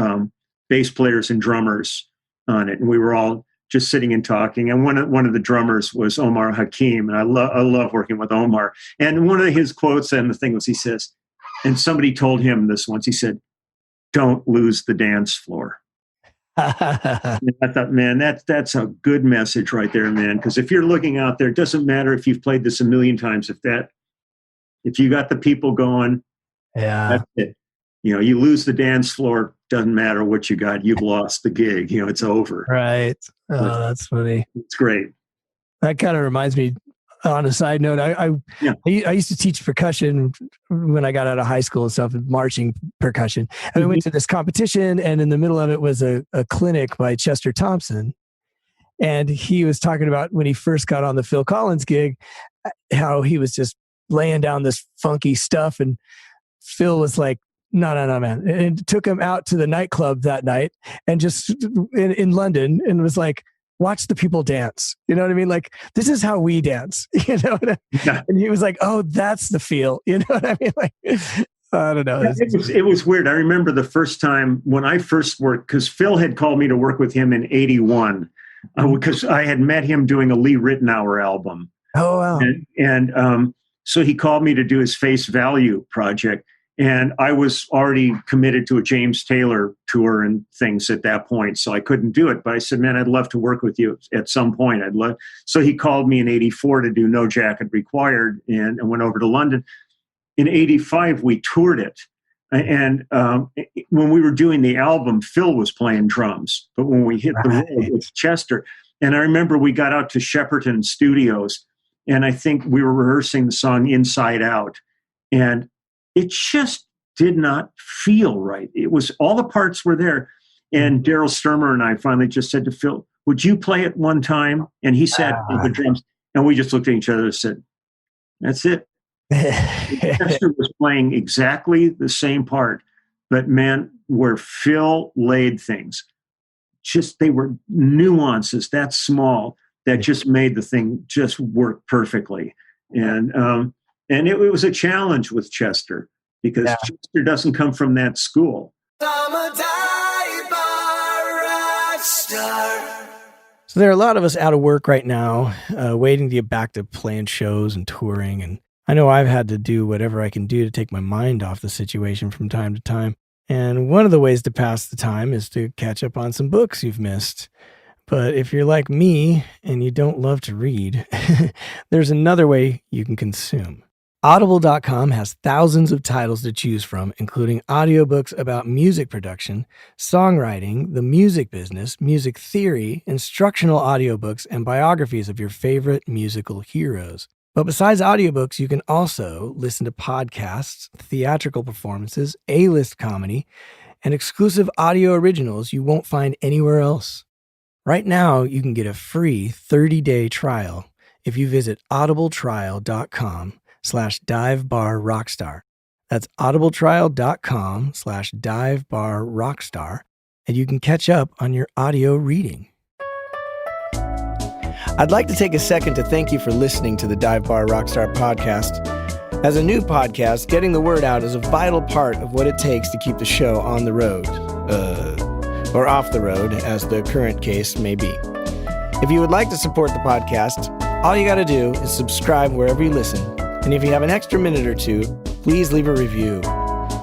bass players and drummers on it, and we were all just sitting and talking. And one of the drummers was Omar Hakim, and I love working with Omar. And one of his quotes and the thing was, he says, and somebody told him this once. He said, "Don't lose the dance floor." I thought, man, that's a good message right there, man. Because if you're looking out there, it doesn't matter if you've played this a million times. If you got the people going,
that's
it. You lose the dance floor. Doesn't matter what you got. You've lost the gig. It's over.
Right. Oh, that's funny.
It's great.
That kind of reminds me. On a side note, I used to teach percussion when I got out of high school and stuff, marching percussion. And we went to this competition, and in the middle of it was a clinic by Chester Thompson. And he was talking about when he first got on the Phil Collins gig, how he was just laying down this funky stuff. And Phil was like, no, man. And took him out to the nightclub that night and just in London, and was like, watch the people dance. You know what I mean? Like, this is how we dance,
Yeah.
And he was like, oh, that's the feel. You know what I mean? Like, I don't know.
It was weird. I remember the first time when I first worked, because Phil had called me to work with him in 81, because I had met him doing a Lee Ritenour album.
Oh, wow.
And so he called me to do his Face Value project. And I was already committed to a James Taylor tour and things at that point, so I couldn't do it. But I said, man, I'd love to work with you at some point. So he called me in 84 to do No Jacket Required, and went over to London. In 85, we toured it. And when we were doing the album, Phil was playing drums. But when we hit the road, it was Chester. And I remember we got out to Shepperton Studios, and I think we were rehearsing the song Inside Out. And it just did not feel right. It was, all the parts were there. And Daryl Sturmer and I finally just said to Phil, would you play it one time? And he said, the drums. And we just looked at each other and said, that's it. Chester was playing exactly the same part. But man, where Phil laid things, they were nuances that small that just made the thing just work perfectly. And it was a challenge with Chester, because Chester doesn't come from that school.
So there are a lot of us out of work right now, waiting to get back to playing shows and touring. And I know I've had to do whatever I can do to take my mind off the situation from time to time. And one of the ways to pass the time is to catch up on some books you've missed. But if you're like me and you don't love to read, there's another way you can consume. Audible.com has thousands of titles to choose from, including audiobooks about music production, songwriting, the music business, music theory, instructional audiobooks, and biographies of your favorite musical heroes. But besides audiobooks, you can also listen to podcasts, theatrical performances, A-list comedy, and exclusive audio originals you won't find anywhere else. Right now, you can get a free 30-day trial if you visit audibletrial.com/divebarrockstar. That's audibletrial.com/divebarrockstar, and you can catch up on your audio reading. I'd like to take a second to thank you for listening to the Dive Bar Rockstar podcast. As a new podcast, getting the word out is a vital part of what it takes to keep the show on the road, or off the road, as the current case may be. If you would like to support the podcast, all you got to do is subscribe wherever you listen. And if you have an extra minute or two, please leave a review.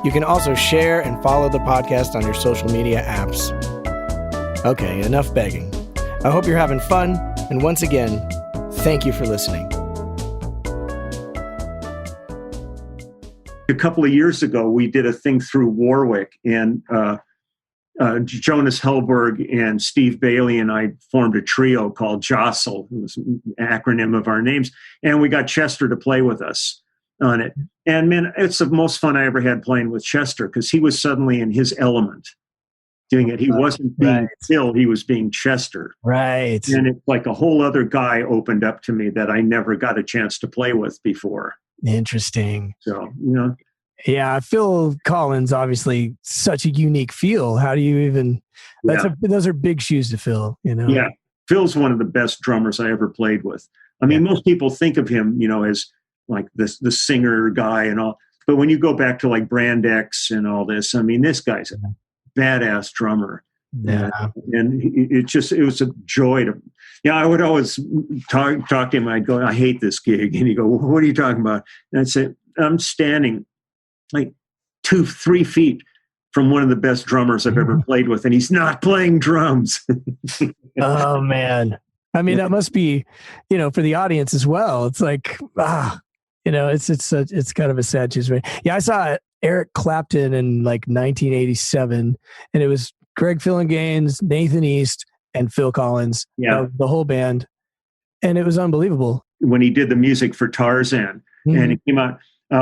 You can also share and follow the podcast on your social media apps. Okay, enough begging. I hope you're having fun. And once again, thank you for listening.
A couple of years ago, we did a thing through Warwick, and Jonas Hellberg and Steve Bailey and I formed a trio called Jostle. It was an acronym of our names. And we got Chester to play with us on it. And man, it's the most fun I ever had playing with Chester, because he was suddenly in his element. doing it. He wasn't being Phil, he was being Chester.
Right.
And it's like a whole other guy opened up to me that I never got a chance to play with before.
Interesting.
So, you know.
Yeah, Phil Collins, obviously such a unique feel. How do you even, those are big shoes to fill, you know?
Yeah. Phil's one of the best drummers I ever played with. I mean, most people think of him, you know, as like the singer guy and all. But when you go back to like Brand X and all this, I mean, this guy's a badass drummer.
Yeah.
And it was a joy to, I would always talk to him. I'd go, I hate this gig. And he'd go, well, what are you talking about? And I'd say, I'm standing like 2-3 feet from one of the best drummers I've ever played with, and he's not playing drums.
Oh man. I mean, that must be, you know, for the audience as well. It's like, you know, it's kind of a sad situation. Yeah. I saw Eric Clapton in like 1987, and it was Greg Phillinganes, Nathan East, and Phil Collins. The whole band. And it was unbelievable.
When he did the music for Tarzan, and it came out,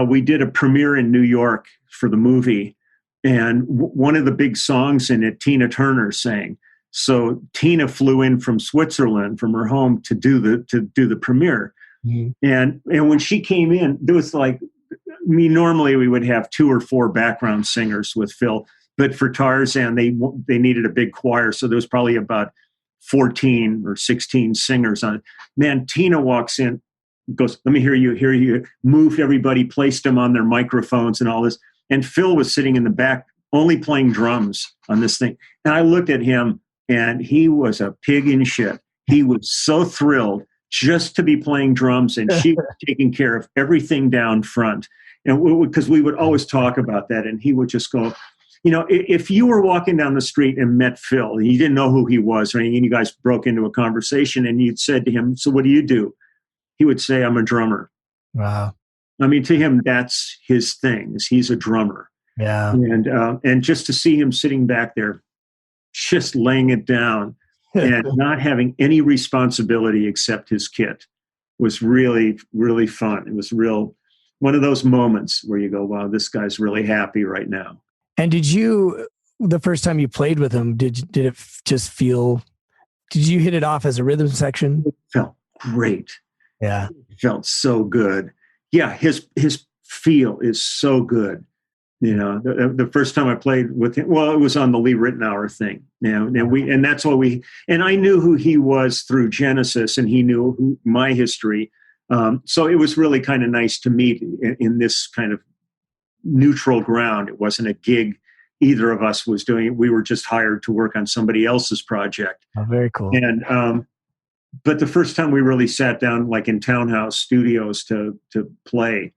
we did a premiere in New York for the movie, and one of the big songs in it, Tina Turner sang. So Tina flew in from Switzerland, from her home, to do the premiere. And when she came in, there was like, normally we would have 2 or 4 background singers with Phil, but for Tarzan they needed a big choir, so there was probably about 14 or 16 singers on it. Man, Tina walks in, goes, let me hear you, moved everybody, placed them on their microphones and all this. And Phil was sitting in the back, only playing drums on this thing. And I looked at him, and he was a pig in shit. He was so thrilled just to be playing drums, and she was taking care of everything down front. And because we would always talk about that, and he would just go, you know, if you were walking down the street and met Phil, and you didn't know who he was or anything, and you guys broke into a conversation, and you'd said to him, so what do? He would say, I'm a drummer.
Wow.
I mean, to him, that's his thing, is he's a drummer.
Yeah.
And just to see him sitting back there, just laying it down and not having any responsibility except his kit was really, really fun. It was one of those moments where you go, wow, this guy's really happy right now.
And the first time you played with him, did it just feel, did you hit it off as a rhythm section?
It felt great.
Yeah.
It felt so good. Yeah. His feel is so good. You know, the first time I played with him, well, it was on the Lee Ritenour thing. You know, and that's what and I knew who he was through Genesis, and he knew my history. So it was really kind of nice to meet in this kind of neutral ground. It wasn't a gig either of us was doing. We were just hired to work on somebody else's project.
Oh, very cool.
And, but the first time we really sat down, like in Townhouse Studios to play,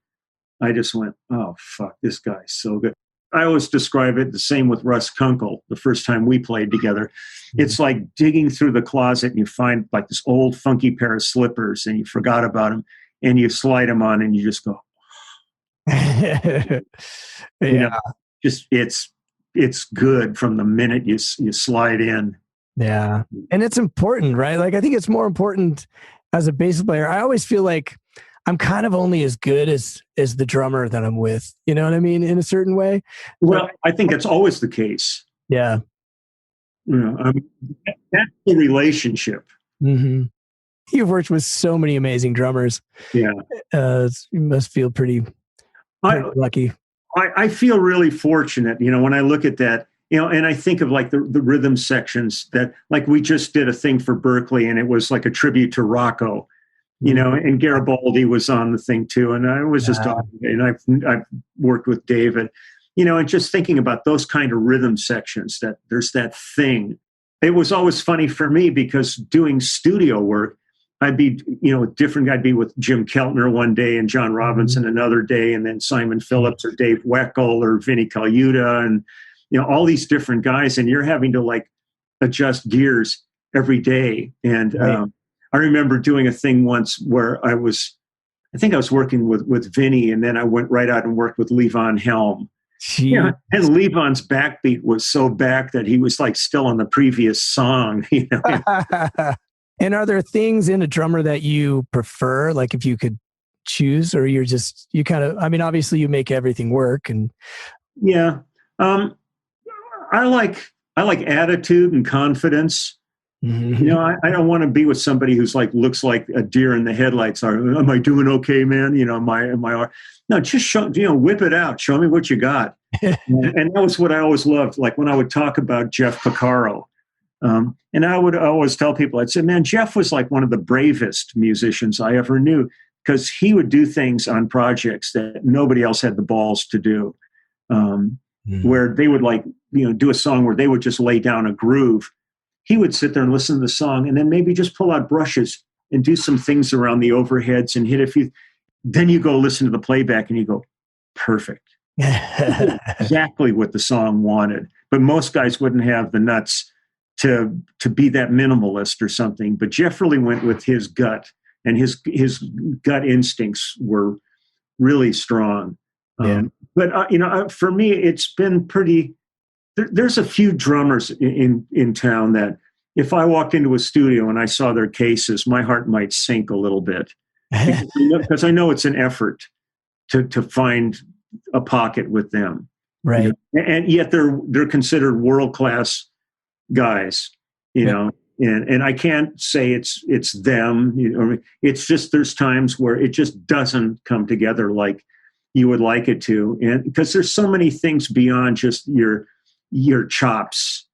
I just went, oh, fuck, this guy's so good. I always describe it the same with Russ Kunkel, the first time we played together. It's like digging through the closet and you find like this old funky pair of slippers and you forgot about them and you slide them on and you just go,
yeah.
You know, just it's good from the minute you slide in.
Yeah. And it's important, right? Like, I think it's more important as a bass player. I always feel like I'm kind of only as good as the drummer that I'm with. You know what I mean? In a certain way.
Well, I think that's always the case.
Yeah.
You know, that's the relationship.
Mm-hmm. You've worked with so many amazing drummers.
Yeah.
You must feel pretty lucky.
I feel really fortunate, you know, when I look at that, you know, and I think of like the rhythm sections that, like, we just did a thing for Berkeley and it was like a tribute to Rocco. You know, and Garibaldi was on the thing too. And I was just talking, and I've worked with David, you know, and just thinking about those kind of rhythm sections, that there's that thing. It was always funny for me because doing studio work, I'd be, you know, different. I'd be with Jim Keltner one day and John Robinson another day, and then Simon Phillips or Dave Weckl or Vinnie Colaiuta, and, you know, all these different guys, and you're having to like adjust gears every day. And, I remember doing a thing once where I think I was working with Vinny, and then I went right out and worked with Levon Helm. Yeah, and Levon's backbeat was so back that he was like still on the previous song. You know?
And are there things in a drummer that you prefer? Like if you could choose, or you kind of, I mean, obviously you make everything work. And
yeah, I like I like attitude and confidence. You know, I don't want to be with somebody who's like looks like a deer in the headlights. Am I doing okay, man? You know, am I? No, just show, whip it out. Show me what you got. And that was what I always loved. Like when I would talk about Jeff Porcaro, and I would always tell people, I'd say, man, Jeff was like one of the bravest musicians I ever knew, because he would do things on projects that nobody else had the balls to do. Where they would like, do a song where they would just lay down a groove. He would sit there and listen to the song and then maybe just pull out brushes and do some things around the overheads and hit a few. Then you go listen to the playback and you go, perfect. Exactly what the song wanted. But most guys wouldn't have the nuts to be that minimalist or something. But Jeff really went with his gut, and his gut instincts were really strong. But for me, it's been pretty. There's a few drummers in town that if I walked into a studio and I saw their cases, my heart might sink a little bit, because I know it's an effort to find a pocket with them,
right?
And yet they're considered world-class guys, and I can't say it's them. It's just there's times where it just doesn't come together like you would like it to, and because there's so many things beyond just your chops.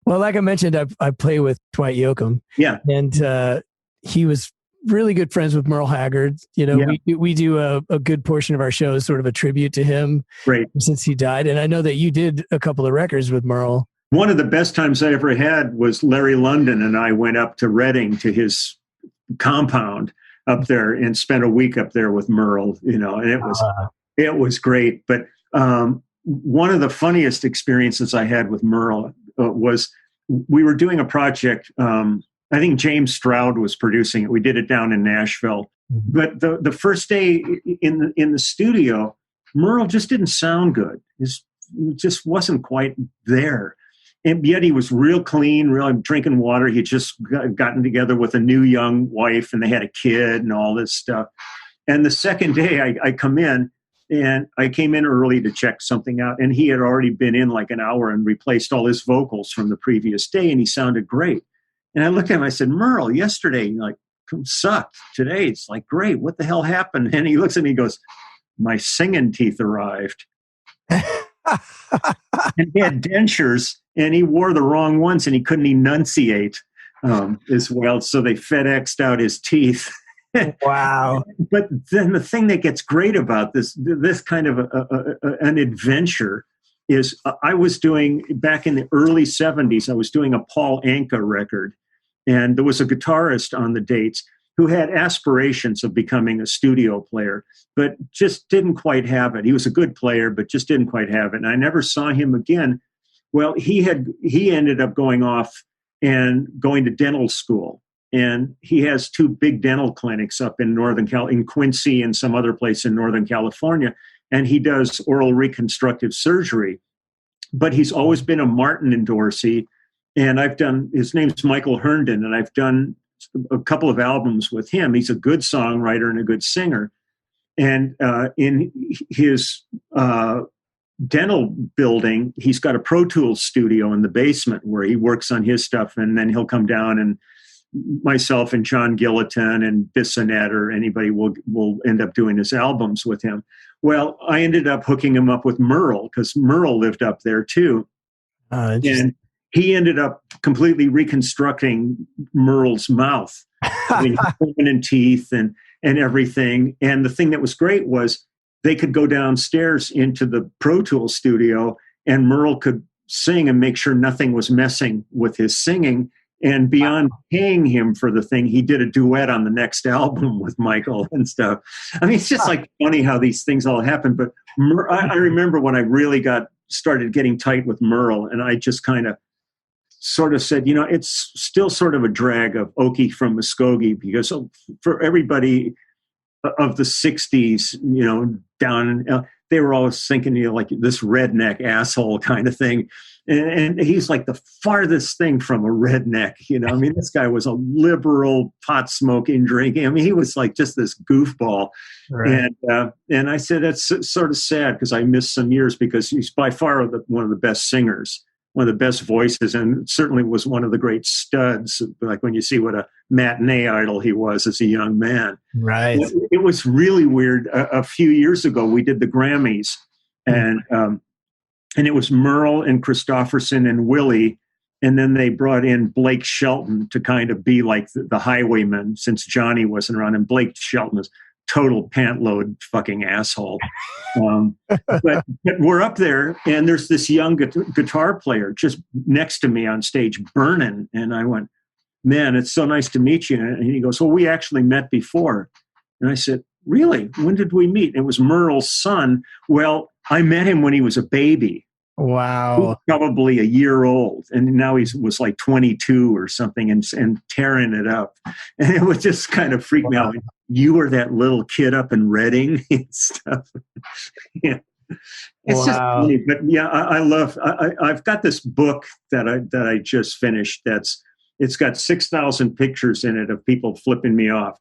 Well, like I mentioned, I play with Dwight Yoakam.
Yeah.
And he was really good friends with Merle Haggard. We do a good portion of our show as sort of a tribute to him.
Right.
Since he died. And I know that you did a couple of records with Merle.
One of the best times I ever had was Larry London and I went up to Reading to his compound up there and spent a week up there with Merle, and it was great. But one of the funniest experiences I had with Merle was we were doing a project. I think James Stroud was producing it. We did it down in Nashville. But the first day in the studio, Merle just didn't sound good. It just wasn't quite there. And yet he was real clean, really drinking water. He had just gotten together with a new young wife, and they had a kid and all this stuff. And the second day I come in, and I came in early to check something out, and he had already been in like an hour and replaced all his vocals from the previous day, and he sounded great. And I looked at him, I said, Merle, yesterday, sucked. Today, it's like, great. What the hell happened? And he looks at me and goes, my singing teeth arrived. And he had dentures, and he wore the wrong ones, and he couldn't enunciate as well. So they FedExed out his teeth.
Wow.
But then the thing that gets great about this kind of an adventure is I was doing, back in the early 70s, I was doing a Paul Anka record. And there was a guitarist on the dates who had aspirations of becoming a studio player, but just didn't quite have it. He was a good player, but just didn't quite have it. And I never saw him again. Well, he ended up going off and going to dental school. And he has two big dental clinics up in in Quincy and some other place in Northern California. And he does oral reconstructive surgery. But he's always been a Martin endorsee. And his name's Michael Herndon, and I've done a couple of albums with him. He's a good songwriter and a good singer. And in his dental building, he's got a Pro Tools studio in the basement where he works on his stuff, and then he'll come down, and myself and John Gilliton and Bissonette or anybody will end up doing his albums with him. Well, I ended up hooking him up with Merle, because Merle lived up there too. And he ended up completely reconstructing Merle's mouth, and teeth and everything. And the thing that was great was they could go downstairs into the Pro Tools studio, and Merle could sing and make sure nothing was messing with his singing. And beyond paying him for the thing, he did a duet on the next album with Michael and stuff. I mean, it's just like funny how these things all happen. But I remember when I really started getting tight with Merle, and I just kind of sort of said, it's still sort of a drag of Okie from Muskogee, because for everybody of the 60s, down, they were always thinking, like this redneck asshole kind of thing. And he's like the farthest thing from a redneck, I mean, this guy was a liberal, pot smoking, drinking. I mean, he was like just this goofball. Right. And I said, that's sort of sad, because I missed some years, because he's by far one of the best singers one of the best voices, and certainly was one of the great studs. Like when you see what a matinee idol he was as a young man.
Right.
It was really weird. A few years ago, we did the Grammys, and it was Merle and Christopherson and Willie. And then they brought in Blake Shelton to kind of be like the highwayman, since Johnny wasn't around. And Blake Shelton is total pant load fucking asshole. But we're up there, and there's this young guitar player just next to me on stage, burning. And I went, man, it's so nice to meet you. And he goes, well, we actually met before. And I said, really? When did we meet? And it was Merle's son. Well, I met him when he was a baby.
Wow.
Probably a year old, and now he was like 22 or something, and tearing it up. And it would just kind of freak me out. Like, you were that little kid up in Reading and stuff. Yeah, it's just funny. But yeah, I love. I've got this book that I just finished. It's got 6,000 pictures in it of people flipping me off.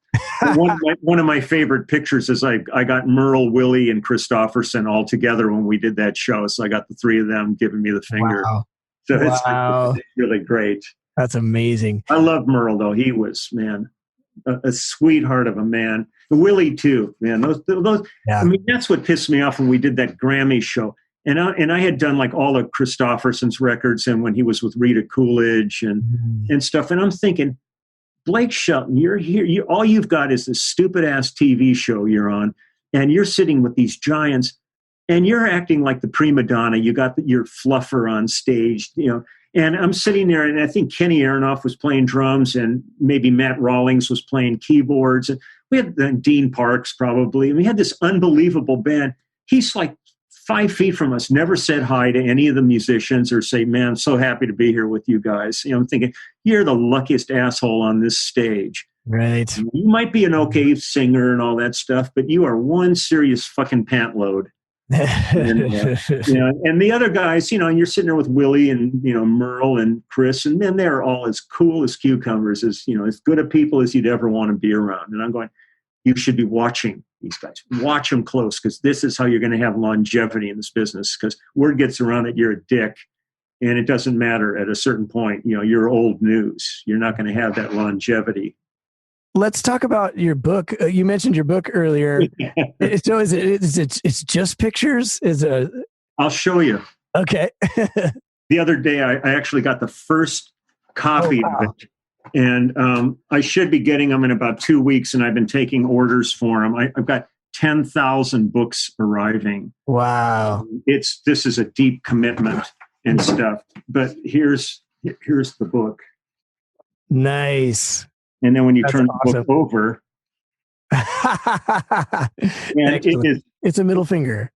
One of my favorite pictures is I got Merle, Willie, and Christopherson all together when we did that show. So I got the three of them giving me the finger.
Wow.
So it's really great.
That's amazing.
I love Merle, though. He was, man, a sweetheart of a man. And Willie, too, man. Those
yeah.
I mean, that's what pissed me off when we did that Grammy show. And I had done like all of Christopherson's records, and when he was with Rita Coolidge and stuff. And I'm thinking, Blake Shelton, you're here. All you've got is this stupid ass TV show you're on, and you're sitting with these giants, and you're acting like the prima donna. You got your fluffer on stage, you know. And I'm sitting there, and I think Kenny Aronoff was playing drums, and maybe Matt Rawlings was playing keyboards, and we had Dean Parks probably, and we had this unbelievable band. He's like 5 feet from us, never said hi to any of the musicians or say, man, I'm so happy to be here with you guys. You know, I'm thinking, you're the luckiest asshole on this stage.
Right.
You might be an okay singer and all that stuff, but you are one serious fucking pant load. And, you know, and the other guys, you know, and you're sitting there with Willie and, you know, Merle and Chris, and then they're all as cool as cucumbers, as, you know, as good a people as you'd ever want to be around. And I'm going, you should be watching these guys. Watch them close, because this is how you're going to have longevity in this business, because word gets around that you're a dick, and it doesn't matter at a certain point. You know, you're old news. You're not going to have that longevity.
Let's talk about your book. You mentioned your book earlier. So it's just pictures?
I'll show you.
Okay.
The other day, I actually got the first copy of it. And I should be getting them in about 2 weeks, and I've been taking orders for them. I've got 10,000 books arriving.
Wow.
This is a deep commitment and stuff. But here's the book.
Nice.
And then when you turn
awesome.
the book over,
it's a middle finger.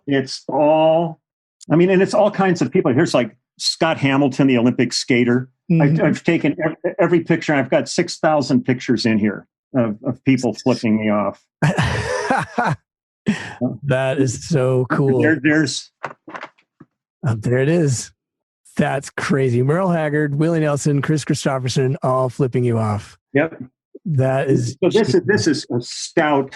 It's all, I mean, and it's all kinds of people. Here's like Scott Hamilton, the Olympic skater. Mm-hmm. I've taken every picture. I've got 6,000 pictures in here of people flipping me off.
That is so cool.
There
it is. That's crazy. Merle Haggard, Willie Nelson, Chris Christopherson, all flipping you off.
Yep.
That is.
So this is a stout.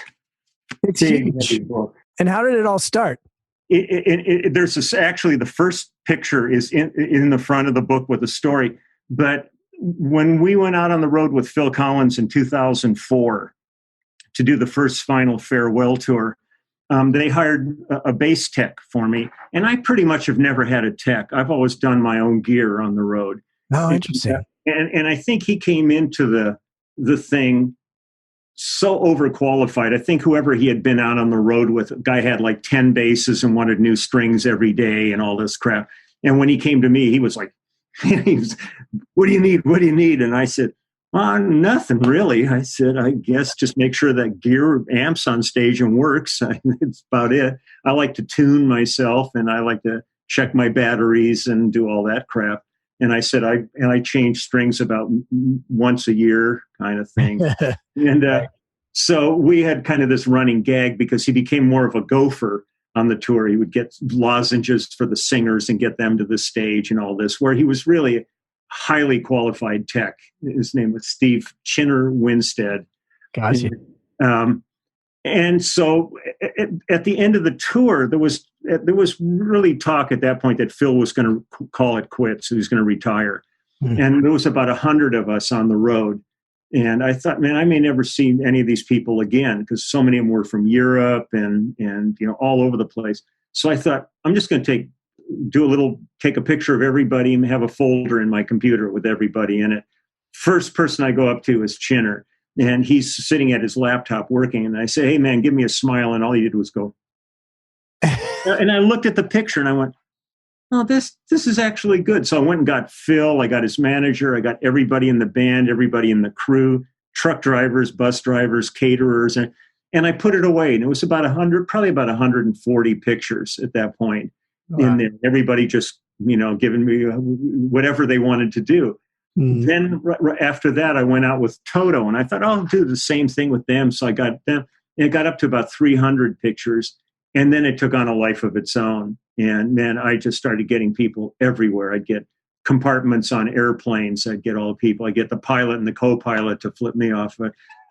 It's huge. Book. And how did it all start?
There's this, actually, the first picture is in the front of the book with a story. But when we went out on the road with Phil Collins in 2004 to do the first final farewell tour, they hired a bass tech for me. And I pretty much have never had a tech. I've always done my own gear on the road.
Oh, interesting.
And I think he came into the thing so overqualified. I think whoever he had been out on the road with, a guy had like 10 basses and wanted new strings every day and all this crap. And when he came to me, he was like, what do you need? What do you need? And I said, well, nothing really. I said, I guess just make sure that gear amps on stage and works. It's about it. I like to tune myself, and I like to check my batteries and do all that crap. And I said, I change strings about once a year kind of thing. And so we had kind of this running gag, because he became more of a gopher on the tour. He would get lozenges for the singers and get them to the stage and all this, where he was really a highly qualified tech. His name was Steve Chinner Winstead.
Gotcha.
And so at the end of the tour, there was really talk at that point that Phil was going to call it quits. He was going to retire. And there was about 100 of us on the road. And I thought, man, I may never see any of these people again, because so many of them were from Europe and all over the place. So I thought, I'm just going to take a picture of everybody and have a folder in my computer with everybody in it. First person I go up to is Chinner, and he's sitting at his laptop working. And I say, hey, man, give me a smile. And all he did was go. And I looked at the picture and I went, oh, this is actually good. So I went and got Phil. I got his manager. I got everybody in the band, everybody in the crew, truck drivers, bus drivers, caterers. And I put it away. And it was about 100, probably about 140 pictures at that point. Wow. In there. Everybody just, giving me whatever they wanted to do. Then after that, I went out with Toto, and I thought, I'll do the same thing with them. So I got them. It got up to about 300 pictures. And then it took on a life of its own. And man, I just started getting people everywhere. I'd get compartments on airplanes. I'd get all the people. I get the pilot and the co-pilot to flip me off.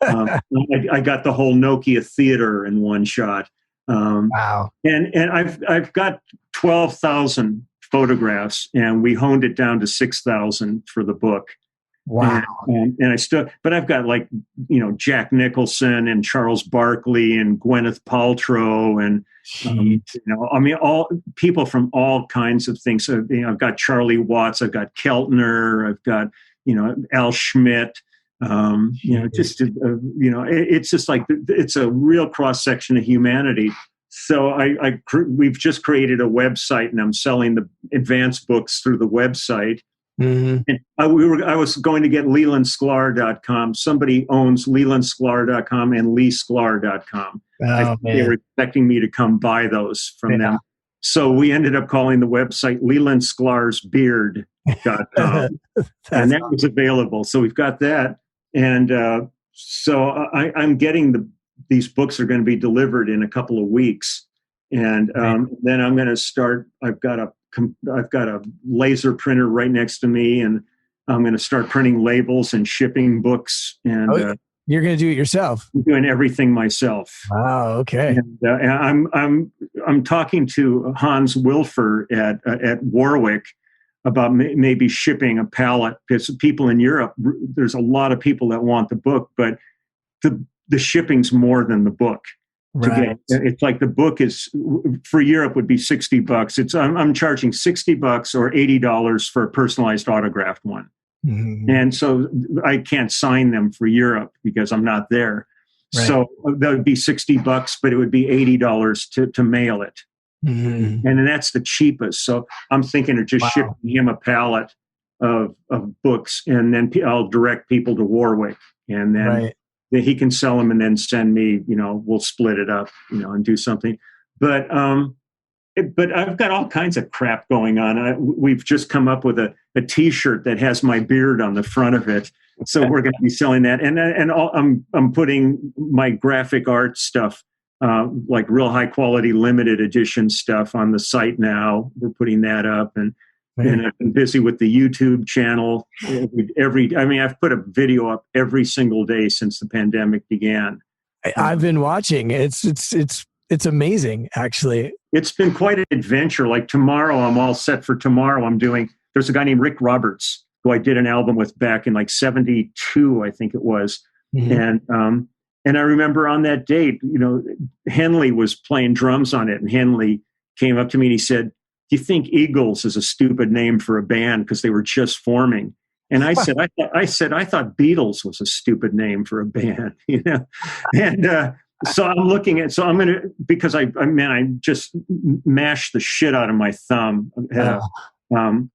I got the whole Nokia theater in one shot.
Wow.
And I've got 12,000 photographs, and we honed it down to 6,000 for the book.
Wow.
And I still, but I've got Jack Nicholson and Charles Barkley and Gwyneth Paltrow and, all people from all kinds of things. So, I've got Charlie Watts, I've got Keltner, I've got, Al Schmidt, it's just like, it's a real cross section of humanity. So we've just created a website, and I'm selling the advanced books through the website. Mm-hmm. And I was going to get lelandsklar.com. Somebody owns lelandsklar.com and leesklar.com. They were expecting me to come buy those from them. So we ended up calling the website lelandsklar'sbeard.com. And that was available. So we've got that. And so I'm getting these books are going to be delivered in a couple of weeks. And then I'm going to start, I've got a laser printer right next to me, and I'm going to start printing labels and shipping books. And
you're going to do it yourself?
I'm doing everything myself.
Wow. Okay.
And I'm talking to Hans Wilfer at Warwick about maybe shipping a pallet, because people in Europe, there's a lot of people that want the book, but the shipping's more than the book.
Right.
It's like the book is for Europe would be $60. I'm charging $60 or $80 for a personalized autographed one. Mm-hmm. And so I can't sign them for Europe because I'm not there. Right. So that would be $60, but it would be $80 to mail it. Mm-hmm. And that's the cheapest. So I'm thinking of just shipping him a pallet of books, and then I'll direct people to Warwick, and then he can sell them and then send me, we'll split it up, and do something. But I've got all kinds of crap going on. We've just come up with a T-shirt that has my beard on the front of it. So we're going to be selling that. And I'm putting my graphic art stuff, like real high quality limited edition stuff on the site now. We're putting that up, and I've been busy with the YouTube channel. I've put a video up every single day since the pandemic began.
I've been watching. It's amazing, actually.
It's been quite an adventure. Like tomorrow, I'm all set for tomorrow. There's a guy named Rick Roberts who I did an album with back in like 72, I think it was. Mm-hmm. And I remember on that date, Henley was playing drums on it, and Henley came up to me and he said, "Do you think Eagles is a stupid name for a band because they were just forming?" And I said, I thought Beatles was a stupid name for a band, And so I'm looking at, so I'm going to, because I just mashed the shit out of my thumb.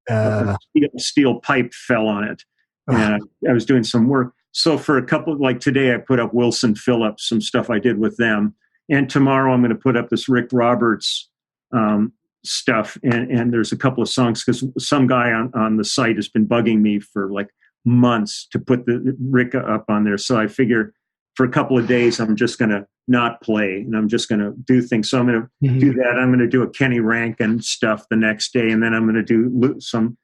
A steel pipe fell on it, and I was doing some work. So for a couple, like today, I put up Wilson Phillips, some stuff I did with them, and tomorrow I'm going to put up this Rick Roberts stuff, and there's a couple of songs, because some guy on the site has been bugging me for like months to put the Rick up on there. So I figure for a couple of days I'm just going to not play, and I'm just going to do things. So I'm going to do that. I'm going to do a Kenny Rankin stuff the next day, and then I'm going to do some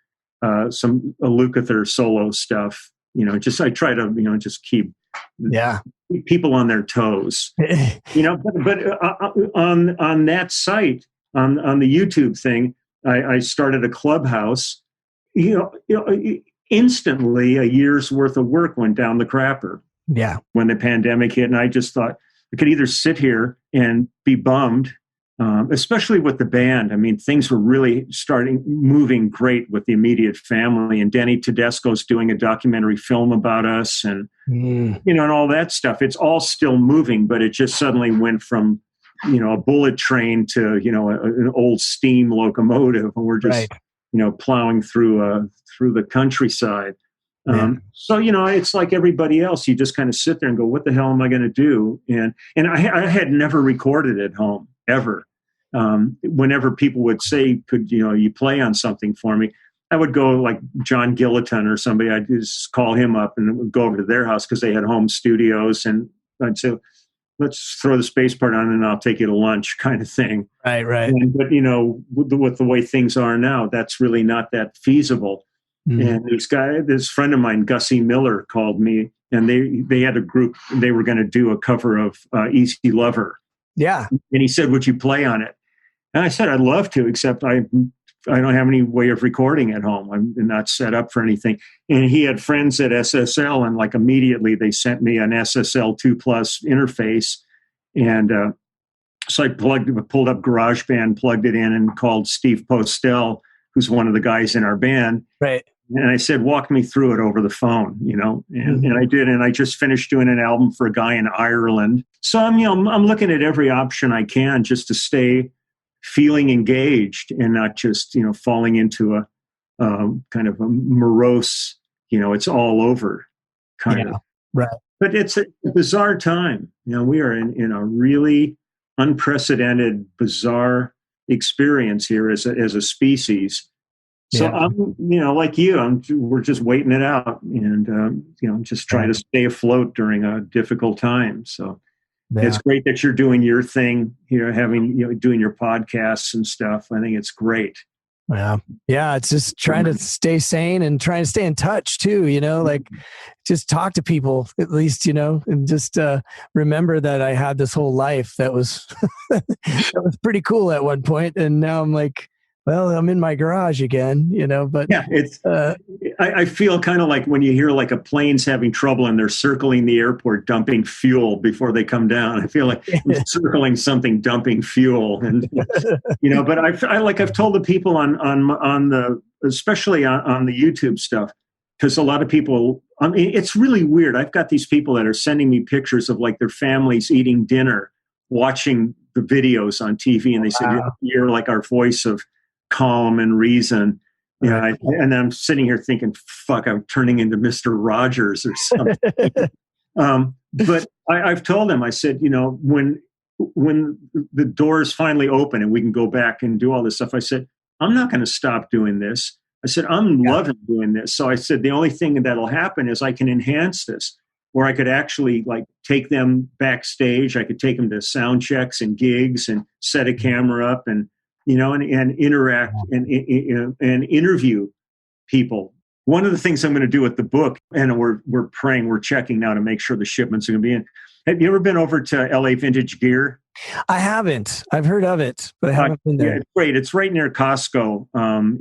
Lukather solo stuff. I try to just keep keep people on their toes. On that site, on the YouTube thing, I started a clubhouse. Instantly a year's worth of work went down the crapper.
Yeah.
When the pandemic hit, and I just thought I could either sit here and be bummed, especially with the band. I mean, things were really moving great with the immediate family, and Denny Tedesco's doing a documentary film about us, and and all that stuff. It's all still moving, but it just suddenly went from a bullet train to an old steam locomotive, and we're just plowing through the countryside. So it's like everybody else. You just kind of sit there and go, "What the hell am I going to do?" And I had never recorded at home ever. Whenever people would say, "Could you play on something for me?" I would go like John Gilliton or somebody. I'd just call him up and go over to their house because they had home studios, and I'd say, "Let's throw the space part on, and I'll take you to lunch," kind of thing.
Right.
But with the way things are now, that's really not that feasible. And this friend of mine, Gussie Miller, called me, and they had a group. They were going to do a cover of "Easy Lover."
Yeah.
And he said, "Would you play on it?" And I said, "I'd love to, except I don't have any way of recording at home. I'm not set up for anything." And he had friends at SSL, and like immediately they sent me an SSL 2+ interface. And so I pulled up GarageBand, plugged it in, and called Steve Postel, who's one of the guys in our band.
Right.
And I said, "Walk me through it over the phone," and I did. And I just finished doing an album for a guy in Ireland. So I'm looking at every option I can just to stay feeling engaged and not just, falling into a kind of a morose, it's all over kind of.
Right.
But it's a bizarre time. We are in a really unprecedented, bizarre experience here as a species. So I'm, like you, we're just waiting it out, and just trying to stay afloat during a difficult time. So it's great that you're doing your thing here, doing your podcasts and stuff. I think it's great.
Yeah. It's just trying to stay sane and trying to stay in touch too. Like just talk to people at least, and just remember that I had this whole life that was that was pretty cool at one point, and now I'm like, well, I'm in my garage again, but
yeah, it's, I feel kind of like when you hear like a plane's having trouble and they're circling the airport, dumping fuel before they come down. I feel like I'm circling something, dumping fuel. And, but I've told the people especially on the YouTube stuff, because a lot of people, it's really weird. I've got these people that are sending me pictures of like their families eating dinner, watching the videos on TV. And they say, "You're like our voice of calm and reason." And I'm sitting here thinking, "Fuck, I'm turning into Mr. Rogers or something." But I've told them, I said, when the doors finally open and we can go back and do all this stuff, I said, "I'm not going to stop doing this." I said, "I'm loving doing this." So I said, the only thing that'll happen is I can enhance this, where I could actually like take them backstage. I could take them to sound checks and gigs and set a camera up and and interact and interview people. One of the things I'm going to do with the book, and we're checking now to make sure the shipments are going to be in. Have you ever been over to LA Vintage Gear?
I haven't. I've heard of it, but I haven't been there.
Yeah, it's great. It's right near Costco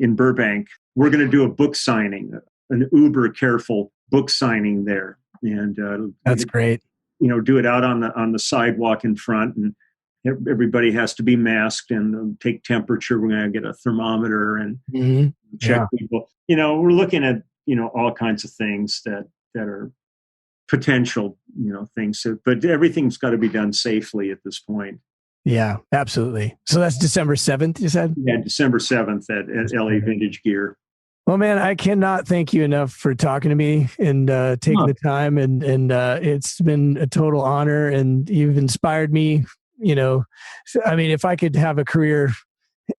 in Burbank. We're going to do a book signing, an uber careful book signing there, and
that's great.
Do it out on the sidewalk in front, and everybody has to be masked and take temperature. We're going to get a thermometer and check people. We're looking at, all kinds of things that are potential, things. But everything's got to be done safely at this point.
Yeah, absolutely. So that's December 7th, you said?
Yeah, December 7th at LA Vintage Gear.
Well, man, I cannot thank you enough for talking to me and taking the time. And it's been a total honor, and you've inspired me. If I could have a career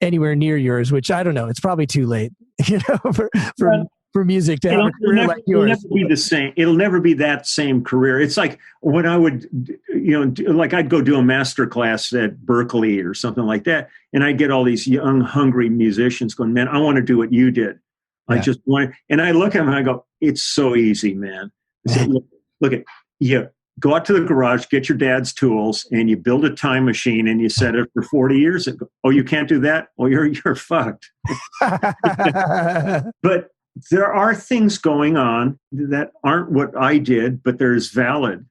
anywhere near yours, which I don't know, it's probably too late, for music to have a career like yours.
It'll never be the same. It'll never be that same career. It's like when I would, I'd go do a master class at Berkeley or something like that, and I'd get all these young, hungry musicians going, "Man, I want to do what you did. I just want it." And I look at them and I go, "It's so easy, man." I said, look at you. go out to the garage, get your dad's tools, and you build a time machine and you set it for 40 years ago. Oh, you can't do that? Well, you're fucked. But there are things going on that aren't what I did, but there's valid.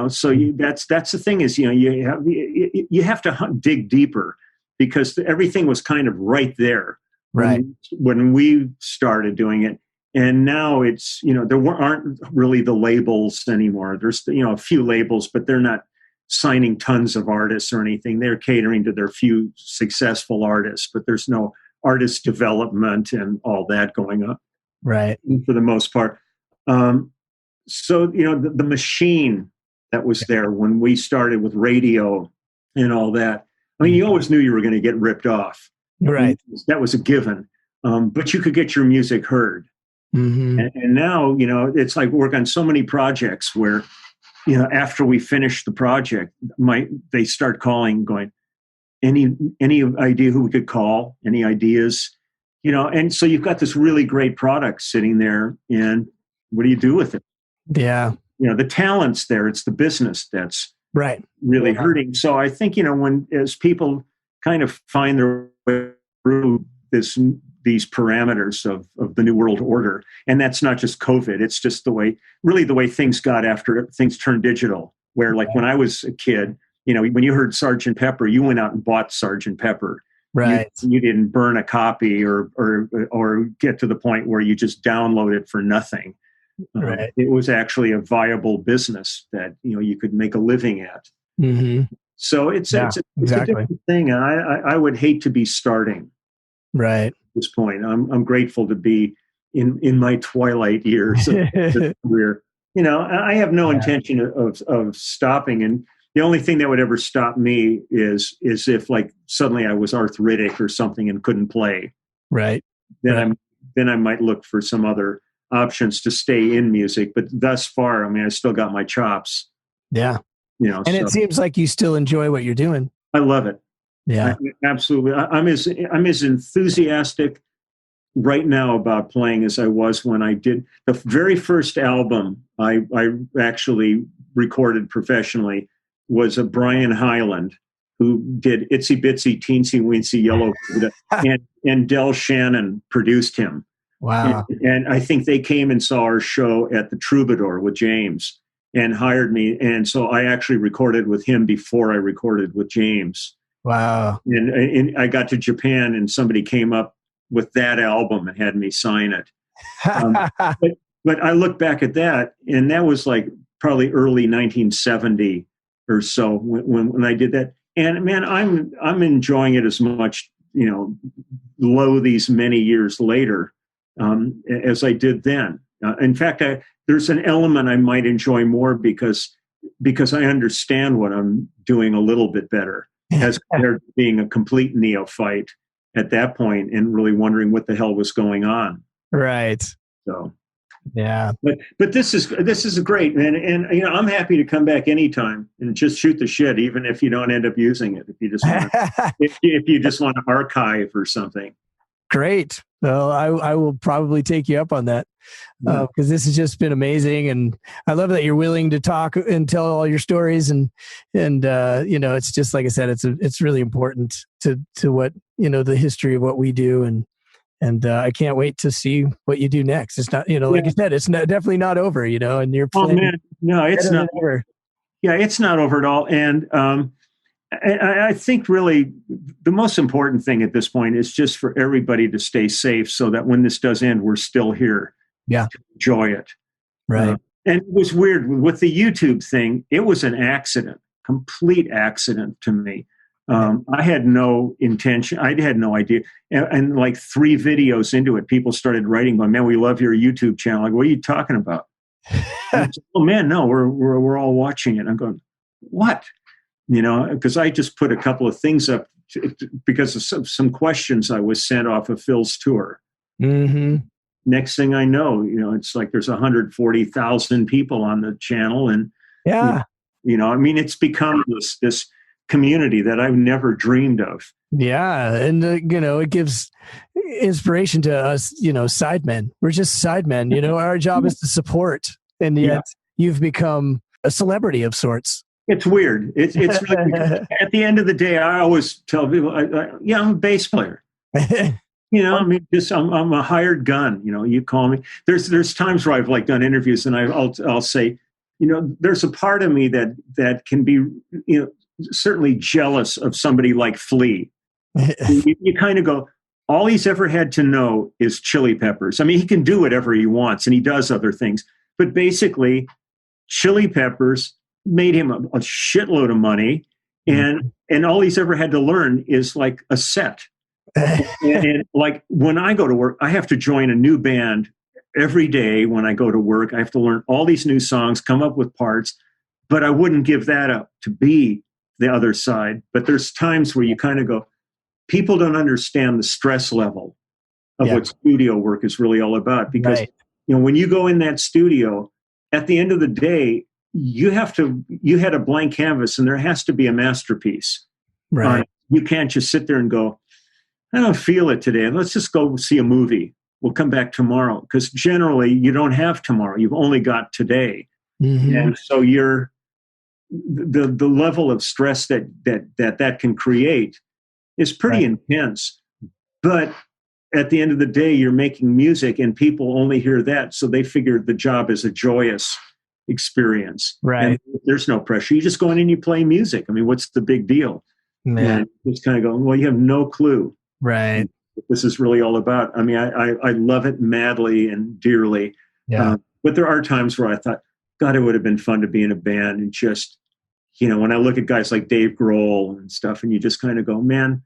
So that's the thing is, you have to dig deeper, because everything was kind of right there when we started doing it. And now it's, there aren't really the labels anymore. There's, a few labels, but they're not signing tons of artists or anything. They're catering to their few successful artists, but there's no artist development and all that going on.
Right.
For the most part. So, the machine that was there when we started with radio and all that. I mean, you always knew you were going to get ripped off.
Right.
That was a given. But you could get your music heard.
Mm-hmm.
And now, it's like work on so many projects where, after we finish the project, they start calling, going, any idea who we could call? Any ideas? And so you've got this really great product sitting there, and what do you do with it?
Yeah.
The talent's there. It's the business that's really hurting. So I think, as people kind of find their way through these parameters of the New World Order, and that's not just COVID, it's just the way things got after things turned digital, where like when I was a kid, when you heard Sgt. Pepper, you went out and bought Sgt. Pepper.
Right.
You didn't burn a copy or get to the point where you just download it for nothing.
Right.
It was actually a viable business that you could make a living at.
Mm-hmm.
So it's a different thing, and I would hate to be starting
right
at this point. I'm grateful to be in my twilight years of the career. I have no intention of stopping, and the only thing that would ever stop me is if like suddenly I was arthritic or something and couldn't play.
Right.
Then I might look for some other options to stay in music. But thus far, I mean, I still got my chops.
Yeah. And it seems like you still enjoy what you're doing.
I love it.
Yeah.
Absolutely. I'm as enthusiastic right now about playing as I was when I did the very first album I actually recorded professionally. Was a Brian Hyland, who did Itsy Bitsy Teensy Weensy Yellow and Del Shannon produced him.
Wow.
And I think they came and saw our show at the Troubadour with James and hired me. And so I actually recorded with him before I recorded with James.
Wow.
And I got to Japan and somebody came up with that album and had me sign it. But I look back at that, and that was like probably early 1970 or so when I did that. And man, I'm enjoying it as much, lo these many years later, as I did then. In fact, there's an element I might enjoy more because I understand what I'm doing a little bit better as compared to being a complete neophyte at that point and really wondering what the hell was going on.
Right.
So.
Yeah,
but this is great, and I'm happy to come back anytime and just shoot the shit, even if you don't end up using it. If you just want if you just want to archive or something.
Great. Well, I will probably take you up on that because this has just been amazing, and I love that you're willing to talk and tell all your stories, and it's just like I said, it's really important to what the history of what we do, and I can't wait to see what you do next. It's not, like you said, it's definitely not over, and you're playing.
Oh man, no, it's not over. Yeah, it's not over at all. And I think really the most important thing at this point is just for everybody to stay safe so that when this does end, we're still here to enjoy it.
Right.
And it was weird with the YouTube thing. It was an accident, complete accident to me. I had no intention. I had no idea. And like 3 videos into it, people started writing, going, "Man, we love your YouTube channel." Like, what are you talking about? Said, oh man, no, we're all watching it. I'm going, what? Because I just put a couple of things up because of some questions I was sent off of Phil's tour.
Mm-hmm.
Next thing I know, it's like there's 140,000 people on the channel, and I mean, it's become this community that I've never dreamed of.
Yeah. And, it gives inspiration to us, sidemen. We're just sidemen, our job is to support. And yet you've become a celebrity of sorts.
It's weird. It's really weird. At the end of the day, I always tell people, yeah, I'm a bass player. You know, I mean, just I'm a hired gun. You know, you call me. There's times where I've like done interviews, and I'll say, you know, there's a part of me that can be, you know, certainly jealous of somebody like Flea. You kind of go, all he's ever had to know is Chili Peppers. I mean, he can do whatever he wants, and he does other things, but basically, Chili Peppers made him a shitload of money, and all he's ever had to learn is like a set. and like when I go to work, I have to join a new band every day. When I go to work, I have to learn all these new songs, come up with parts, but I wouldn't give that up to be the other side. But there's times where you kind of go, people don't understand the stress level of what studio work is really all about. Because, you know, when you go in that studio, at the end of the day, you had a blank canvas and there has to be a masterpiece.
Right.
You can't just sit there and go, I don't feel it today. Let's just go see a movie. We'll come back tomorrow. Because generally you don't have tomorrow. You've only got today. And so the level of stress that can create is pretty intense. But at the end of the day, you're making music and people only hear that. So they figure the job is a joyous experience.
Right.
And there's no pressure. You just go in and you play music. I mean, what's the big deal? And just kind of go, well, you have no clue.
Right.
What this is really all about. I mean, I love it madly and dearly.
Yeah.
But there are times where I thought, God, it would have been fun to be in a band and just, you know, when I look at guys like Dave Grohl and stuff, and you just kind of go, man,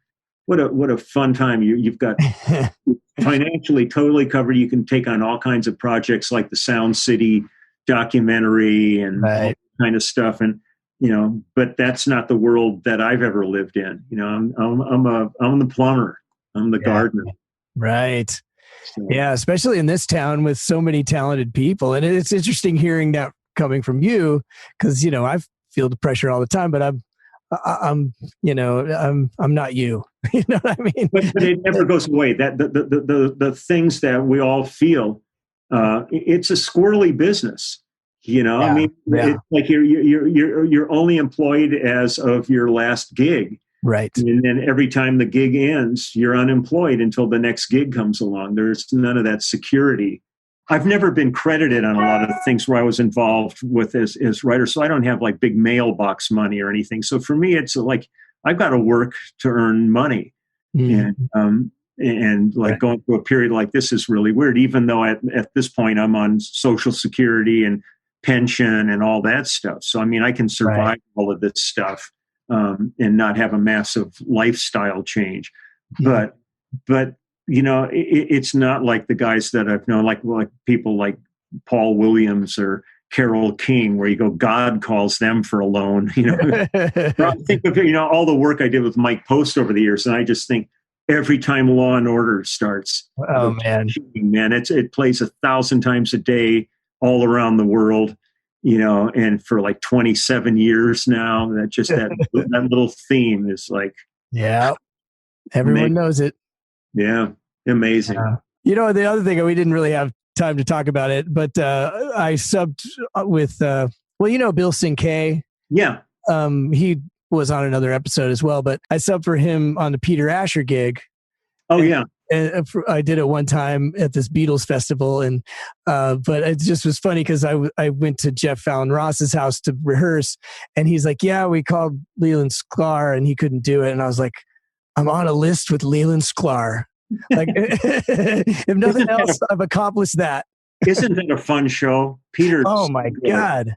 what a fun time. You've got financially totally covered. You can take on all kinds of projects like the Sound City documentary and all that kind of stuff. And, you know, but that's not the world that I've ever lived in. You know, I'm the plumber. I'm the gardener.
Right.
So.
Yeah. Especially in this town with so many talented people. And it's interesting hearing that coming from you, because, you know, I feel the pressure all the time, but I'm not you. You know what I mean?
But it never goes away. That the things that we all feel, it's a squirrely business. You know, I mean, it's like you're only employed as of your last gig.
Right.
And then every time the gig ends, you're unemployed until the next gig comes along. There's none of that security. I've never been credited on a lot of things where I was involved with as writer. So I don't have like big mailbox money or anything. So for me, it's like, I've got to work to earn money. And like going through a period like this is really weird, even though at this point I'm on Social Security and pension and all that stuff. So, I mean, I can survive all of this stuff. And not have a massive lifestyle change, but you know, it's not like the guys that I've known, like people like Paul Williams or Carole King, where you go, God calls them for a loan. You know, I think of, you know, all the work I did with Mike Post over the years, and I just think every time Law and Order starts, man, it plays 1,000 times a day all around the world. You know, and for like 27 years now, that little theme is like,
everyone knows it.
Yeah, amazing.
You know, the other thing, we didn't really have time to talk about it, but I subbed with, you know, Bill Sinkay.
Yeah.
He was on another episode as well, but I subbed for him on the Peter Asher gig. And I did it one time at this Beatles festival, and but it just was funny because I went to Jeff Fallon Ross's house to rehearse, and he's like, "Yeah, we called Leland Sklar, and he couldn't do it." And I was like, "I'm on a list with Leland Sklar. Like, if nothing else, I've accomplished that."
Isn't that a fun show, Peter?
Oh my God,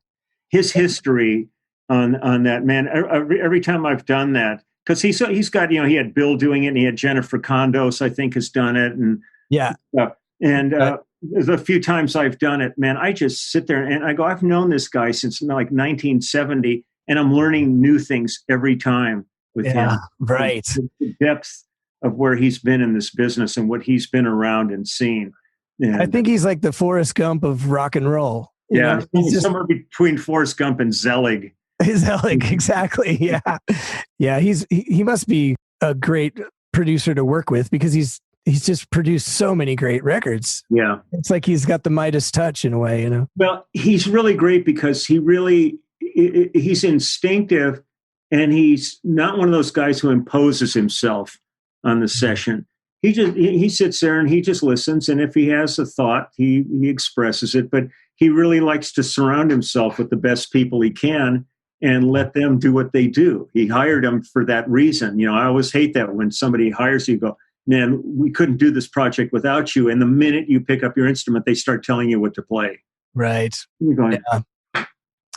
his history on that, man. Every time I've done that. Because he's got, you know, he had Bill doing it, and he had Jennifer Condos, I think, has done it, and there's a few times I've done it, man. I just sit there and I go, I've known this guy since like 1970, and I'm learning new things every time with him.
Right,
the depth of where he's been in this business and what he's been around and seen. And
I think he's like the Forrest Gump of rock and roll.
He's somewhere between Forrest Gump and Zelig.
Zelig, exactly. Yeah. He must be a great producer to work with, because he's just produced so many great records.
Yeah,
it's like he's got the Midas touch in a way, you know.
Well, he's really great because he really he's instinctive, and he's not one of those guys who imposes himself on the session. He sits there and he just listens, and if he has a thought, he expresses it. But he really likes to surround himself with the best people he can and let them do what they do. He hired them for that reason. You know, I always hate that when somebody hires you, go, man, we couldn't do this project without you. And the minute you pick up your instrument, they start telling you what to play.
Right.
You're going,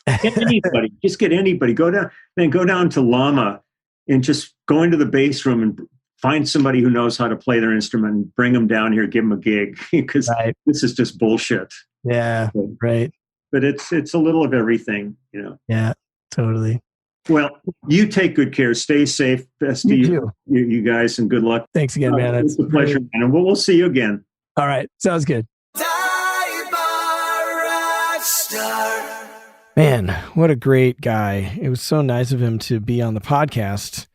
get anybody, just get anybody. Go down to Llama and just go into the bass room and find somebody who knows how to play their instrument and bring them down here, give them a gig, because this is just bullshit.
Yeah, right.
But it's a little of everything, you know.
Yeah, totally.
Well, you take good care. Stay safe. Best to you guys, and good luck.
Thanks again, man.
It's a pleasure, man. And we'll see you again.
All right. Sounds good.
Man, what a great guy. It was so nice of him to be on the podcast.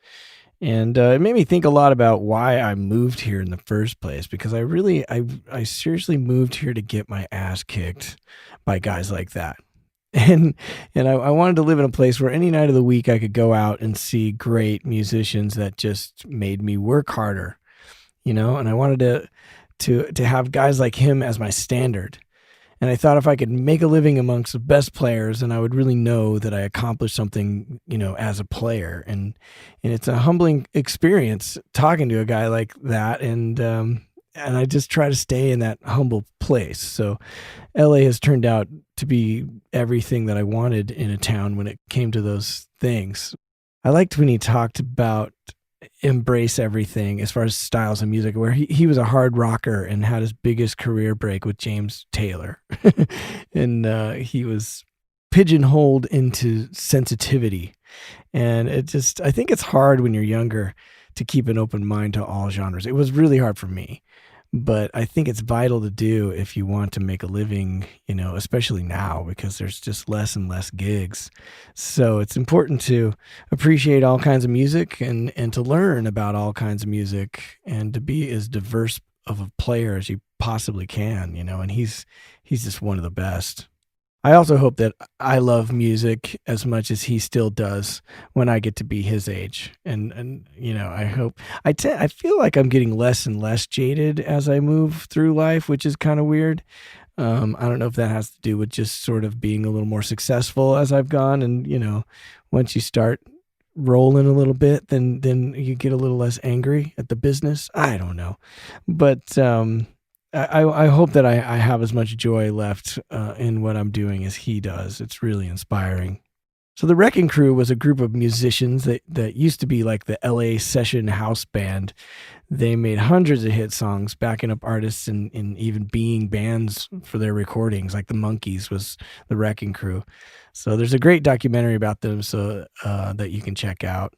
And it made me think a lot about why I moved here in the first place, because I seriously moved here to get my ass kicked by guys like that. And I wanted to live in a place where any night of the week I could go out and see great musicians that just made me work harder, you know, and I wanted to have guys like him as my standard. And I thought if I could make a living amongst the best players, then I would really know that I accomplished something, you know, as a player. And it's a humbling experience talking to a guy like that. And I just try to stay in that humble place. So LA has turned out to be everything that I wanted in a town when it came to those things. I liked when he talked about embrace everything as far as styles of music, where he was a hard rocker and had his biggest career break with James Taylor. And he was pigeonholed into sensitivity. And I think it's hard when you're younger to keep an open mind to all genres. It was really hard for me, but I think it's vital to do if you want to make a living, you know, especially now, because there's just less and less gigs. So it's important to appreciate all kinds of music and to learn about all kinds of music and to be as diverse of a player as you possibly can, you know, and he's just one of the best. I also hope that I love music as much as he still does when I get to be his age. And you know, I feel like I'm getting less and less jaded as I move through life, which is kind of weird. I don't know if that has to do with just sort of being a little more successful as I've gone. And, you know, once you start rolling a little bit, then you get a little less angry at the business. I don't know. But, I hope that I have as much joy left in what I'm doing as he does. It's really inspiring. So the Wrecking Crew was a group of musicians that used to be like the LA session house band. They made hundreds of hit songs, backing up artists and even being bands for their recordings. Like the Monkees was the Wrecking Crew. So there's a great documentary about them that you can check out.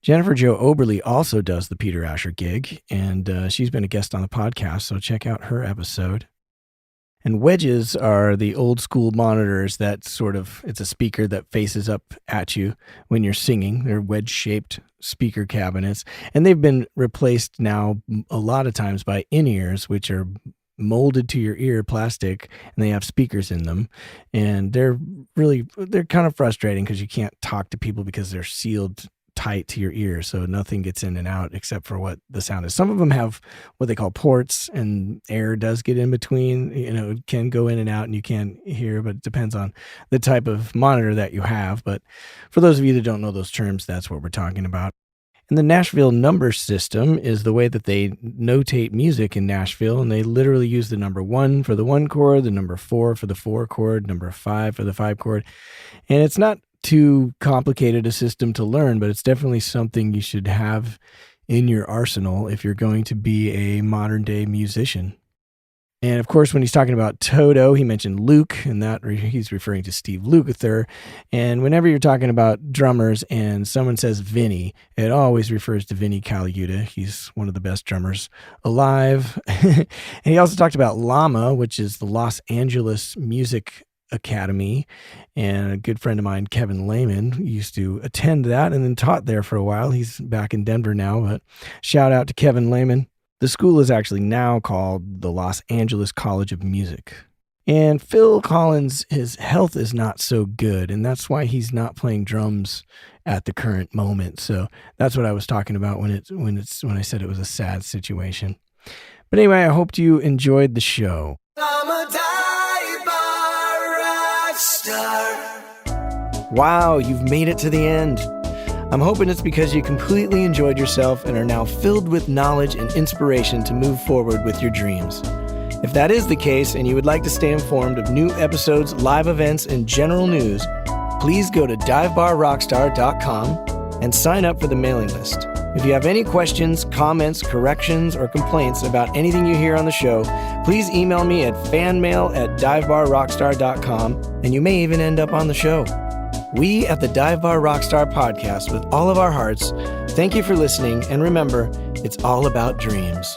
Jennifer Jo Oberly also does the Peter Asher gig, and she's been a guest on the podcast, so check out her episode. And wedges are the old school monitors that it's a speaker that faces up at you when you're singing. They're wedge-shaped speaker cabinets, and they've been replaced now a lot of times by in-ears, which are molded to your ear plastic, and they have speakers in them. And they're kind of frustrating because you can't talk to people because they're sealed tight to your ear, so nothing gets in and out except for what the sound is. Some of them have what they call ports, and air does get in between. You know, it can go in and out and you can't hear, but it depends on the type of monitor that you have. But for those of you that don't know those terms, that's what we're talking about. And the Nashville number system is the way that they notate music in Nashville, and they literally use the number 1 for the 1 chord, the number 4 for the 4 chord, number 5 for the 5 chord. And it's not too complicated a system to learn, but it's definitely something you should have in your arsenal if you're going to be a modern day musician. And of course, when he's talking about Toto, he mentioned Luke, and that he's referring to Steve Lukather. And whenever you're talking about drummers and someone says Vinny, it always refers to Vinny Colaiuta. He's one of the best drummers alive. And he also talked about Llama, which is the Los Angeles Music Academy, and a good friend of mine, Kevin Lehman, used to attend that and then taught there for a while. He's back in Denver now, but shout out to Kevin Lehman. The school is actually now called the Los Angeles College of Music. And Phil Collins, his health is not so good, and that's why he's not playing drums at the current moment. So that's what I was talking about when I said it was a sad situation. But anyway, I hope you enjoyed the show. I'm a dive bar rock star. Wow, you've made it to the end. I'm hoping it's because you completely enjoyed yourself and are now filled with knowledge and inspiration to move forward with your dreams. If that is the case and you would like to stay informed of new episodes, live events, and general news, please go to divebarrockstar.com and sign up for the mailing list. If you have any questions, comments, corrections, or complaints about anything you hear on the show, please email me at fanmail@divebarrockstar.com, and you may even end up on the show. We at the Dive Bar Rockstar podcast, with all of our hearts, thank you for listening, and remember, it's all about dreams.